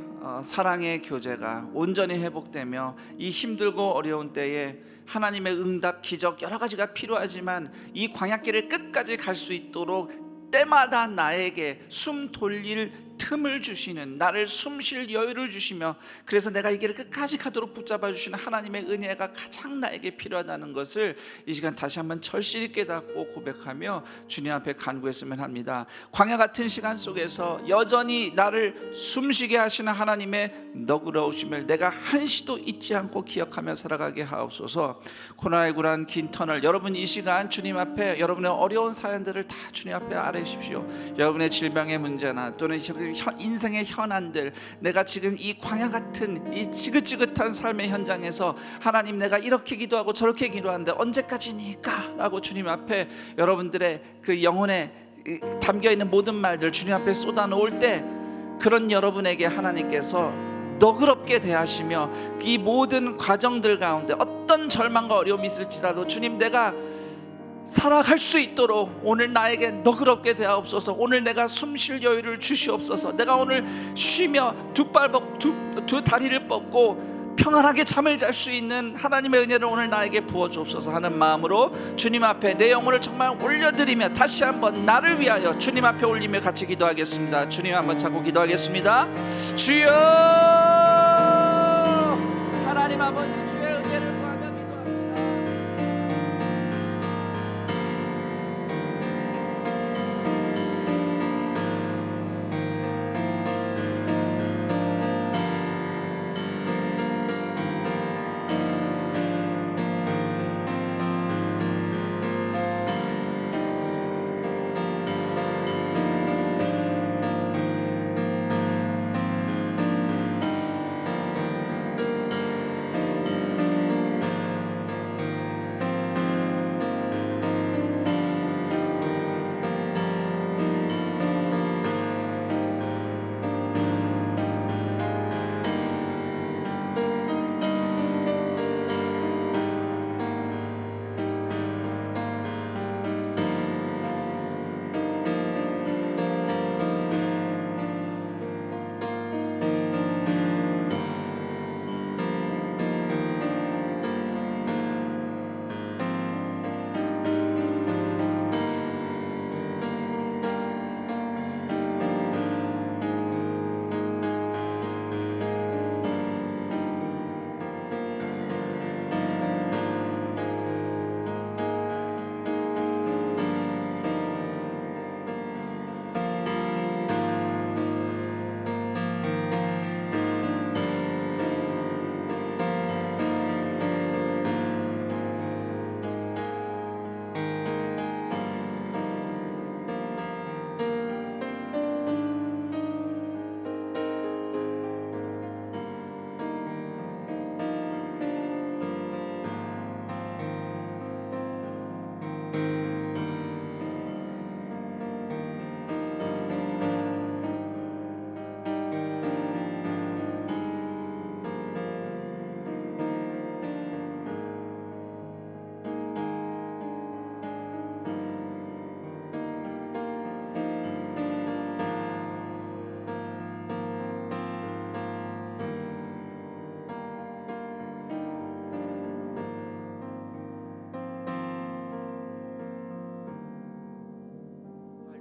사랑의 교제가 온전히 회복되며 이 힘들고 어려운 때에 하나님의 응답, 기적 여러 가지가 필요하지만 이 광야길을 끝까지 갈 수 있도록 때마다 나에게 숨 돌릴 틈을 주시는, 나를 숨 쉴 여유를 주시며, 그래서 내가 이 길을 끝까지 가도록 붙잡아 주시는 하나님의 은혜가 가장 나에게 필요하다는 것을 이 시간 다시 한번 절실히 깨닫고 고백하며 주님 앞에 간구했으면 합니다. 광야 같은 시간 속에서 여전히 나를 숨쉬게 하시는 하나님의 너그러우심을 내가 한시도 잊지 않고 기억하며 살아가게 하옵소서. 코로나19란 긴 터널, 여러분 이 시간 주님 앞에 여러분의 어려운 사연들을 다 주님 앞에 아뢰십시오. 여러분의 질병의 문제나 또는 인생의 현안들, 내가 지금 이 광야 같은 이 지긋지긋한 삶의 현장에서 하나님 내가 이렇게 기도하고 저렇게 기도하는데 언제까지니까? 라고 주님 앞에 여러분들의 그 영혼에 담겨있는 모든 말들 주님 앞에 쏟아놓을 때, 그런 여러분에게 하나님께서 너그럽게 대하시며 이 모든 과정들 가운데 어떤 절망과 어려움이 있을지라도 주님 내가 살아갈 수 있도록 오늘 나에게 너그럽게 대하옵소서. 오늘 내가 숨 쉴 여유를 주시옵소서. 내가 오늘 쉬며 두 다리를 뻗고 평안하게 잠을 잘 수 있는 하나님의 은혜를 오늘 나에게 부어주옵소서 하는 마음으로 주님 앞에 내 영혼을 정말 올려드리며 다시 한번 나를 위하여 주님 앞에 올리며 같이 기도하겠습니다. 주님 한번 찾고 기도하겠습니다. 주여, 하나님 아버지, 주의 은혜를 구하며 기도합니다.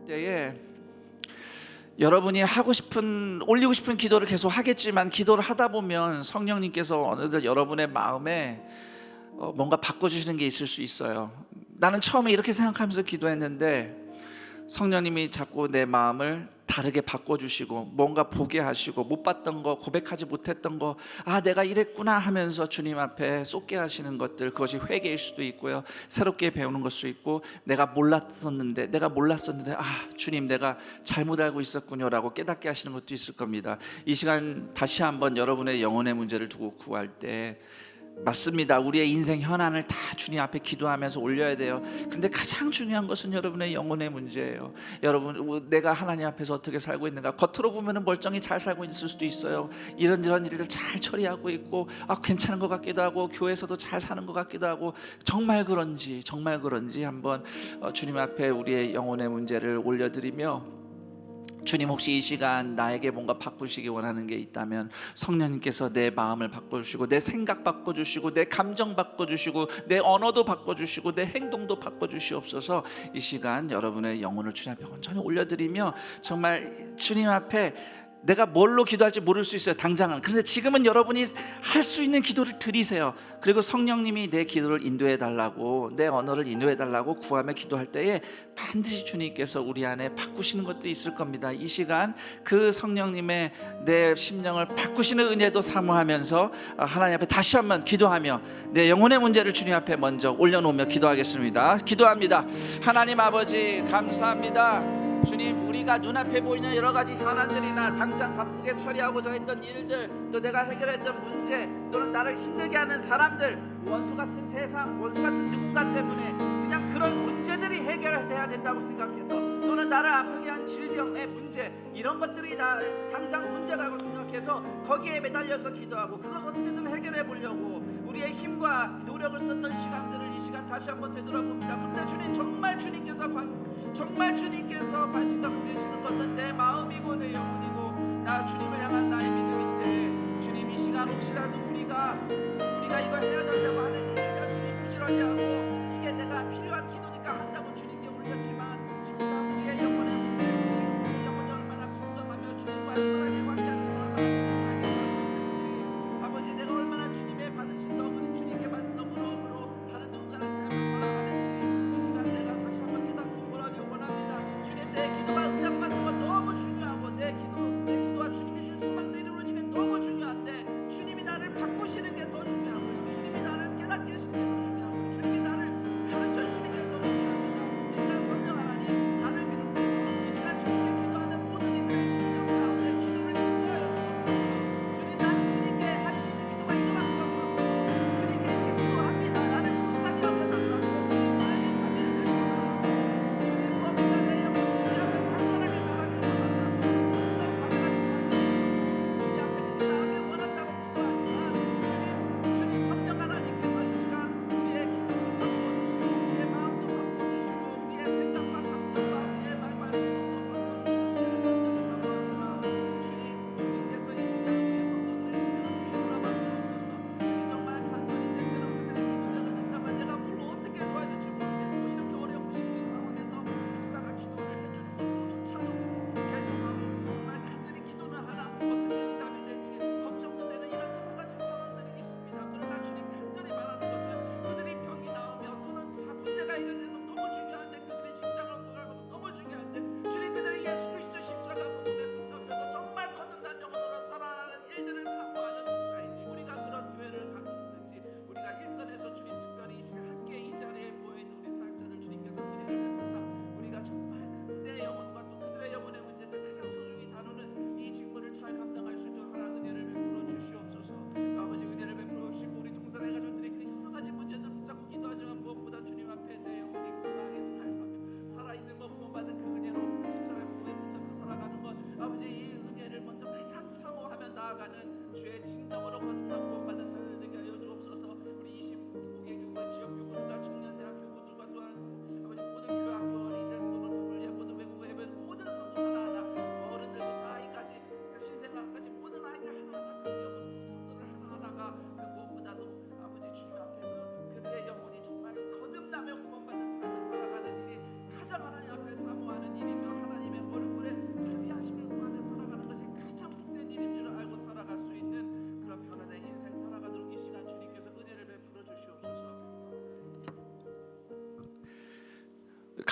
때에 여러분이 올리고 싶은 기도를 계속 하겠지만, 기도를 하다 보면 성령님께서 어느덧 여러분의 마음에 뭔가 바꿔주시는 게 있을 수 있어요. 나는 처음에 이렇게 생각하면서 기도했는데 성령님이 자꾸 내 마음을 다르게 바꿔주시고 뭔가 보게 하시고 못 봤던 거, 고백하지 못했던 거, 아 내가 이랬구나 하면서 주님 앞에 쏟게 하시는 것들, 그것이 회개일 수도 있고요, 새롭게 배우는 걸 수도 있고, 내가 몰랐었는데 아 주님 내가 잘못 알고 있었군요라고 깨닫게 하시는 것도 있을 겁니다. 이 시간 다시 한번 여러분의 영혼의 문제를 두고 구할 때, 맞습니다. 우리의 인생 현안을 다 주님 앞에 기도하면서 올려야 돼요. 근데 가장 중요한 것은 여러분의 영혼의 문제예요. 여러분, 내가 하나님 앞에서 어떻게 살고 있는가? 겉으로 보면 멀쩡히 잘 살고 있을 수도 있어요. 이런저런 일들 잘 처리하고 있고, 괜찮은 것 같기도 하고, 교회에서도 잘 사는 것 같기도 하고, 정말 그런지 한번 주님 앞에 우리의 영혼의 문제를 올려드리며, 주님 혹시 이 시간 나에게 뭔가 바꾸시기 원하는 게 있다면 성령님께서 내 마음을 바꿔주시고, 내 생각 바꿔주시고, 내 감정 바꿔주시고, 내 언어도 바꿔주시고, 내 행동도 바꿔주시옵소서. 이 시간 여러분의 영혼을 주님 앞에 온전히 올려드리며, 정말 주님 앞에 내가 뭘로 기도할지 모를 수 있어요, 당장은. 그런데 지금은 여러분이 할 수 있는 기도를 드리세요. 그리고 성령님이 내 기도를 인도해 달라고, 내 언어를 인도해 달라고 구하며 기도할 때에 반드시 주님께서 우리 안에 바꾸시는 것들이 있을 겁니다. 이 시간 그 성령님의 내 심령을 바꾸시는 은혜도 사모하면서 하나님 앞에 다시 한번 기도하며 내 영혼의 문제를 주님 앞에 먼저 올려놓으며 기도하겠습니다. 기도합니다. 하나님 아버지, 감사합니다. 주님, 우리가 눈앞에 보이는 여러 가지 현안들이나 당장 바쁘게 처리하고자 했던 일들, 또 내가 해결했던 문제, 또는 나를 힘들게 하는 사람들, 원수 같은 세상, 원수 같은 누군가 때문에 그냥 그런 문제들이 해결돼야 된다고 생각해서, 또는 나를 아프게 한 질병의 문제, 이런 것들이 다 당장 문제라고 생각해서 거기에 매달려서 기도하고 그것을 어떻게든 해결해 보려고 우리의 힘과 노력을 썼던 시간들을 이 시간 다시 한번 되돌아봅니다. 그런데 주님, 정말 주님께서 관심 갖고 계시는 것은 내 마음이고 내 영혼이고 나 주님을 향한 나의 믿음인데, 주님 이 시간 혹시라도 우리가 이거 해야 된다고 하는 일을 열심히 부지런히 하고 이게 내가 필요한 기도니까 한다고 주님께 올렸지만, 진짜 우리의 영혼의 문제, 우리의 영혼이 얼마나 건강하며 주님과의 사랑에 관계하는 얼마나 진정하게 살고 있는지, 아버지 내가 얼마나 주님의 받으신 너그는 주님께 받은 너그러움으로 다른 누군가를 대하며 살아가는지 이 시간 내가 다시 한번 깨닫고 보라기 원합니다. 주님, 내 기도가 응답받는 건 너무 중요하고, 내 기도와 주님이 준 소망도 이루어지는 게 너무 중요한데, 주님이 나를 바꾸시는 게 더 중요하고요, 주님이 나를 깨닫게 하시는 게 더 중요하고요, 주님이 나를 가르쳐 주시는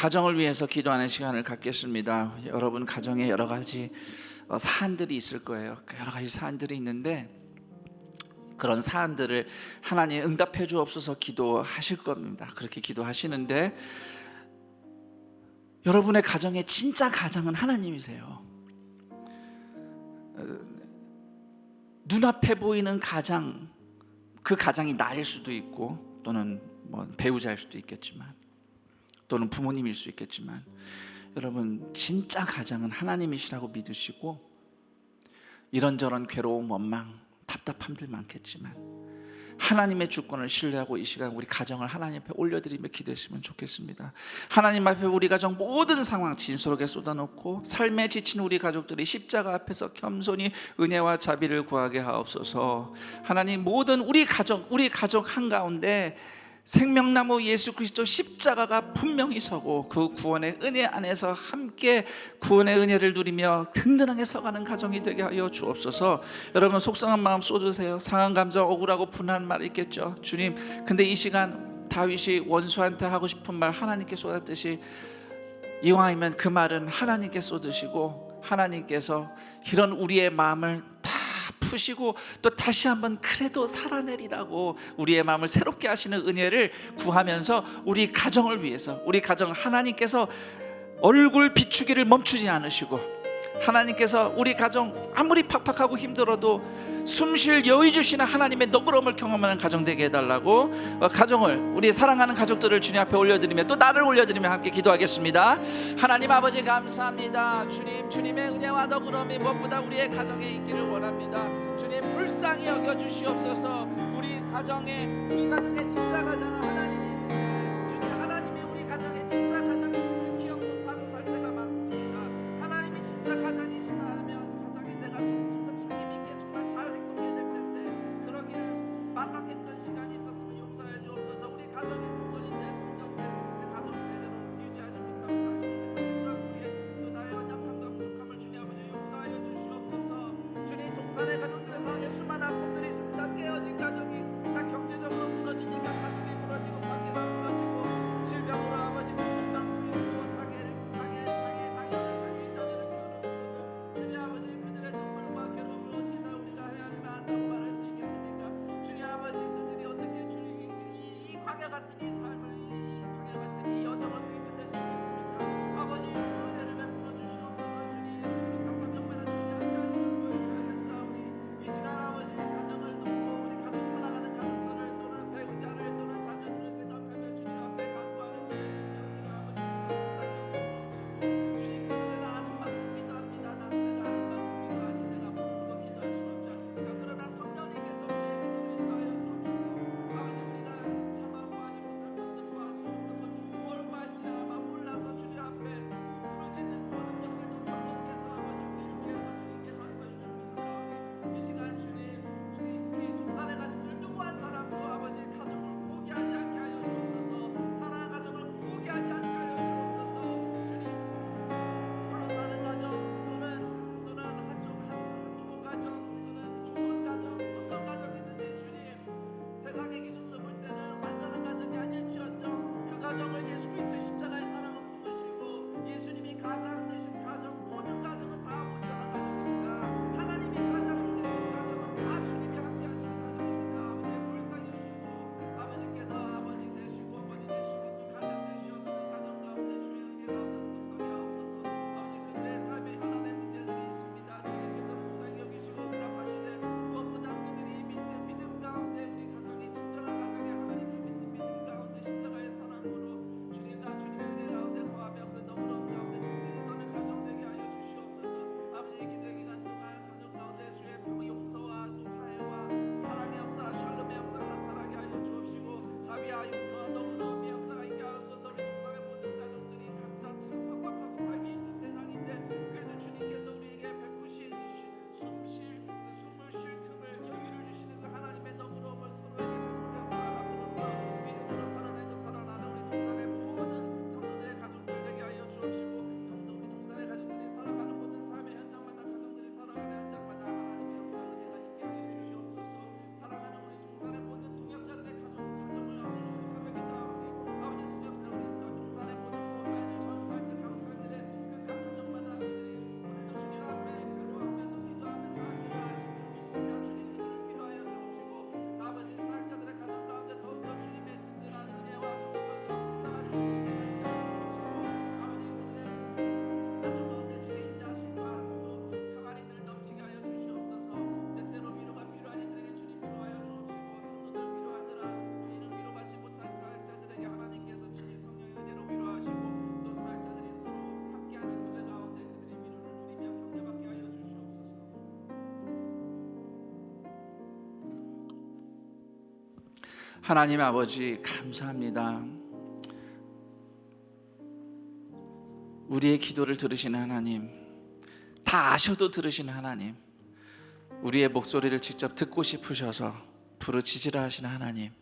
가정을 위해서 기도하는 시간을 갖겠습니다. 여러분 가정에 여러 가지 사안들이 있을 거예요. 여러 가지 사안들이 있는데 그런 사안들을 하나님 응답해 주옵소서 기도하실 겁니다. 그렇게 기도하시는데 여러분의 가정의 진짜 가장은 하나님이세요. 눈앞에 보이는 가장, 그 가장이 나일 수도 있고 또는 뭐 배우자일 수도 있겠지만 또는 부모님일 수 있겠지만 여러분 진짜 가장은 하나님이시라고 믿으시고 이런저런 괴로움, 원망, 답답함들 많겠지만 하나님의 주권을 신뢰하고 이 시간 우리 가정을 하나님 앞에 올려드리며 기도했으면 좋겠습니다. 하나님 앞에 우리 가정 모든 상황 진솔하게 쏟아놓고 삶에 지친 우리 가족들이 십자가 앞에서 겸손히 은혜와 자비를 구하게 하옵소서. 하나님 모든 우리 가족 한가운데 생명나무 예수 그리스도 십자가가 분명히 서고 그 구원의 은혜 안에서 함께 구원의 은혜를 누리며 든든하게 서가는 가정이 되게 하여 주옵소서. 여러분 속상한 마음 쏟으세요. 상한 감정, 억울하고 분한 말 있겠죠. 주님, 근데 이 시간 다윗이 원수한테 하고 싶은 말 하나님께 쏟았듯이 이왕이면 그 말은 하나님께 쏟으시고 하나님께서 이런 우리의 마음을 다 푸시고 또 다시 한번 그래도 살아내리라고 우리의 마음을 새롭게 하시는 은혜를 구하면서 우리 가정을 위해서 우리 가정 하나님께서 얼굴 비추기를 멈추지 않으시고 하나님께서 우리 가정 아무리 팍팍하고 힘들어도 숨쉴 여유 주시는 하나님의 너그러움을 경험하는 가정 되게 해달라고 가정을 우리 사랑하는 가족들을 주님 앞에 올려드리며 또 나를 올려드리며 함께 기도하겠습니다. 하나님 아버지 감사합니다. 주님, 주님의 은혜와 너그러움이 무엇보다 우리의 가정에 있기를 원합니다. 주님 불쌍히 여겨주시옵소서. 우리 가정의 진짜 가장은 하나님이신데 주님 하나님이 우리 가정의 진짜 가장이심을 기억 못하고 살 때가 많습니다. 하나님이 진짜 가장이시라면 가정에 내가 좀 더 책임있게 정말 잘 행동해야 될 텐데 그러기를 막막했던 시간이 있었으면 용서해 주옵소서. 우리 가정이 성전인데 가정 제대로 유지하지 못하고 자식이 우리의 또 나의 연약함과 부족함을 주님 아버지 용서하여 주시옵소서. 주님 동산의 가정들에서 수많은 아픔들이 있습니다. 깨어진 가정이 있습니다. 경제적으로 무너지니까 가정이 무너지고 하나님 아버지 감사합니다. 우리의 기도를 들으시는 하나님, 다 아셔도 들으시는 하나님, 우리의 목소리를 직접 듣고 싶으셔서 부르짖으라 하시는 하나님,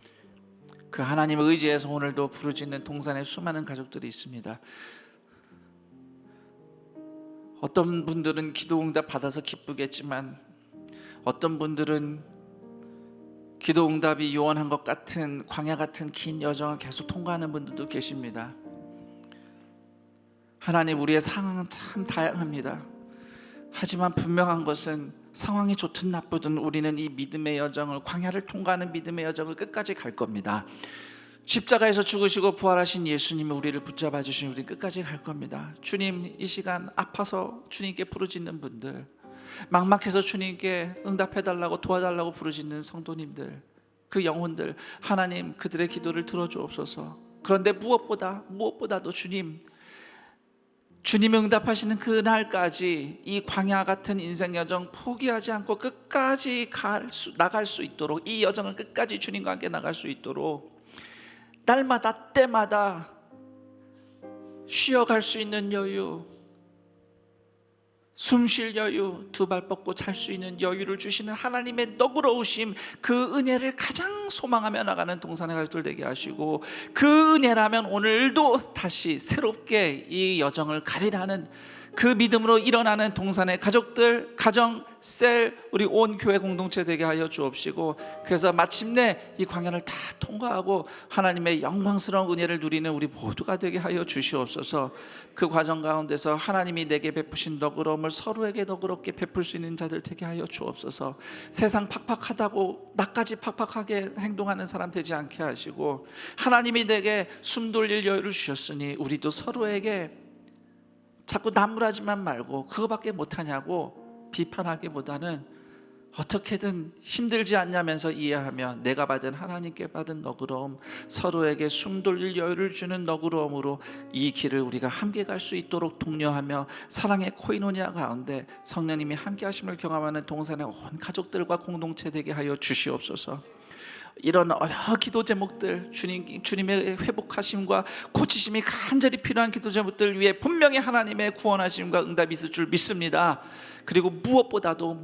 그 하나님을 의지해서 오늘도 부르짖는 동산의 수많은 가족들이 있습니다. 어떤 분들은 기도 응답 받아서 기쁘겠지만 어떤 분들은 기도 응답이 요원한 것 같은 광야 같은 긴 여정을 계속 통과하는 분들도 계십니다. 하나님, 우리의 상황은 참 다양합니다. 하지만 분명한 것은 상황이 좋든 나쁘든 우리는 이 믿음의 여정을, 광야를 통과하는 믿음의 여정을 끝까지 갈 겁니다. 십자가에서 죽으시고 부활하신 예수님이 우리를 붙잡아 주신 우리 끝까지 갈 겁니다. 주님, 이 시간 아파서 주님께 부르짖는 분들, 막막해서 주님께 응답해달라고 도와달라고 부르짖는 성도님들, 그 영혼들, 하나님 그들의 기도를 들어주옵소서. 그런데 무엇보다도 주님이 응답하시는 그날까지 이 광야 같은 인생 여정 포기하지 않고 끝까지 나갈 수 있도록, 이 여정을 끝까지 주님과 함께 나갈 수 있도록 날마다 때마다 쉬어갈 수 있는 여유, 숨 쉴 여유, 두 발 뻗고 잘 수 있는 여유를 주시는 하나님의 너그러우심, 그 은혜를 가장 소망하며 나가는 동산의 가족들 되게 하시고, 그 은혜라면 오늘도 다시 새롭게 이 여정을 가리라 하는 그 믿음으로 일어나는 동산의 가족들, 가정, 셀, 우리 온 교회 공동체 되게 하여 주옵시고, 그래서 마침내 이 광야를 다 통과하고 하나님의 영광스러운 은혜를 누리는 우리 모두가 되게 하여 주시옵소서. 그 과정 가운데서 하나님이 내게 베푸신 너그러움을 서로에게 너그럽게 베풀 수 있는 자들 되게 하여 주옵소서. 세상 팍팍하다고 나까지 팍팍하게 행동하는 사람 되지 않게 하시고, 하나님이 내게 숨 돌릴 여유를 주셨으니 우리도 서로에게 자꾸 나무라지만 말고 그거밖에 못하냐고 비판하기보다는 어떻게든 힘들지 않냐면서 이해하며 내가 받은, 하나님께 받은 너그러움, 서로에게 숨 돌릴 여유를 주는 너그러움으로 이 길을 우리가 함께 갈 수 있도록 독려하며 사랑의 코이노니아 가운데 성령님이 함께 하심을 경험하는 동산의 온 가족들과 공동체 되게 하여 주시옵소서. 이런 여러 기도 제목들, 주님의 회복하심과 고치심이 간절히 필요한 기도 제목들 위에 분명히 하나님의 구원하심과 응답이 있을 줄 믿습니다. 그리고 무엇보다도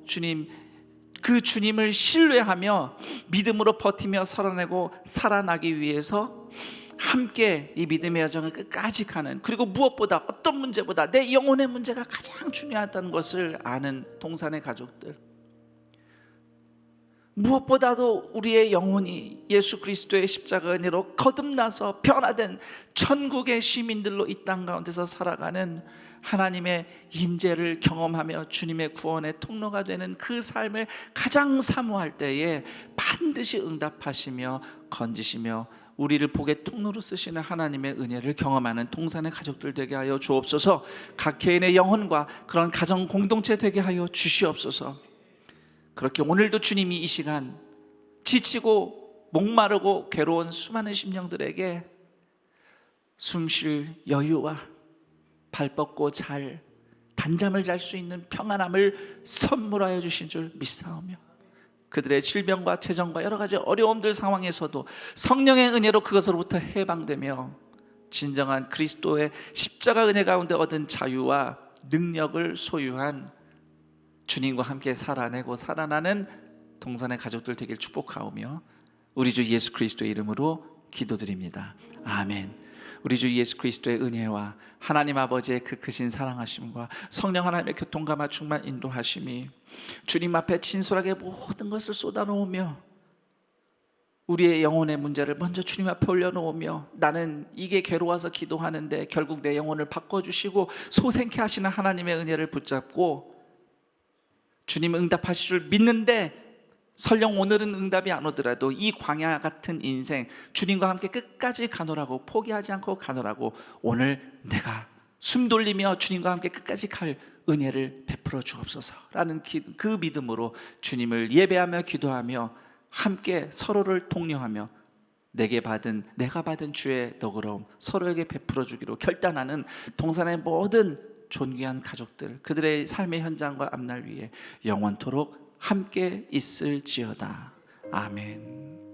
주님, 그 주님을 신뢰하며 믿음으로 버티며 살아내고 살아나기 위해서 함께 이 믿음의 여정을 끝까지 가는, 그리고 무엇보다 어떤 문제보다 내 영혼의 문제가 가장 중요하다는 것을 아는 동산의 가족들, 무엇보다도 우리의 영혼이 예수 그리스도의 십자가 은혜로 거듭나서 변화된 천국의 시민들로 이 땅 가운데서 살아가는, 하나님의 임재를 경험하며 주님의 구원의 통로가 되는 그 삶을 가장 사모할 때에 반드시 응답하시며 건지시며 우리를 복의 통로로 쓰시는 하나님의 은혜를 경험하는 동산의 가족들 되게 하여 주옵소서. 각 개인의 영혼과 그런 가정 공동체 되게 하여 주시옵소서. 그렇게 오늘도 주님이 이 시간 지치고 목마르고 괴로운 수많은 심령들에게 숨쉴 여유와 발 뻗고 잘 단잠을 잘 수 있는 평안함을 선물하여 주신 줄 믿사오며, 그들의 질병과 재정과 여러 가지 어려움들 상황에서도 성령의 은혜로 그것으로부터 해방되며 진정한 그리스도의 십자가 은혜 가운데 얻은 자유와 능력을 소유한 주님과 함께 살아내고 살아나는 동산의 가족들 되길 축복하오며 우리 주 예수 그리스도의 이름으로 기도드립니다. 아멘. 우리 주 예수 그리스도의 은혜와 하나님 아버지의 그 크신 사랑하심과 성령 하나님의 교통과 맞춤만 인도하심이 주님 앞에 진솔하게 모든 것을 쏟아놓으며 우리의 영혼의 문제를 먼저 주님 앞에 올려놓으며, 나는 이게 괴로워서 기도하는데 결국 내 영혼을 바꿔주시고 소생케 하시는 하나님의 은혜를 붙잡고 주님 응답하실 줄 믿는데, 설령 오늘은 응답이 안 오더라도 이 광야 같은 인생 주님과 함께 끝까지 가노라고, 포기하지 않고 가노라고, 오늘 내가 숨 돌리며 주님과 함께 끝까지 갈 은혜를 베풀어 주옵소서라는 그 믿음으로 주님을 예배하며 기도하며 함께 서로를 독려하며 내가 받은 주의 너그러움 서로에게 베풀어 주기로 결단하는 동산의 모든 존귀한 가족들, 그들의 삶의 현장과 앞날 위에 영원토록 함께 있을지어다. 아멘.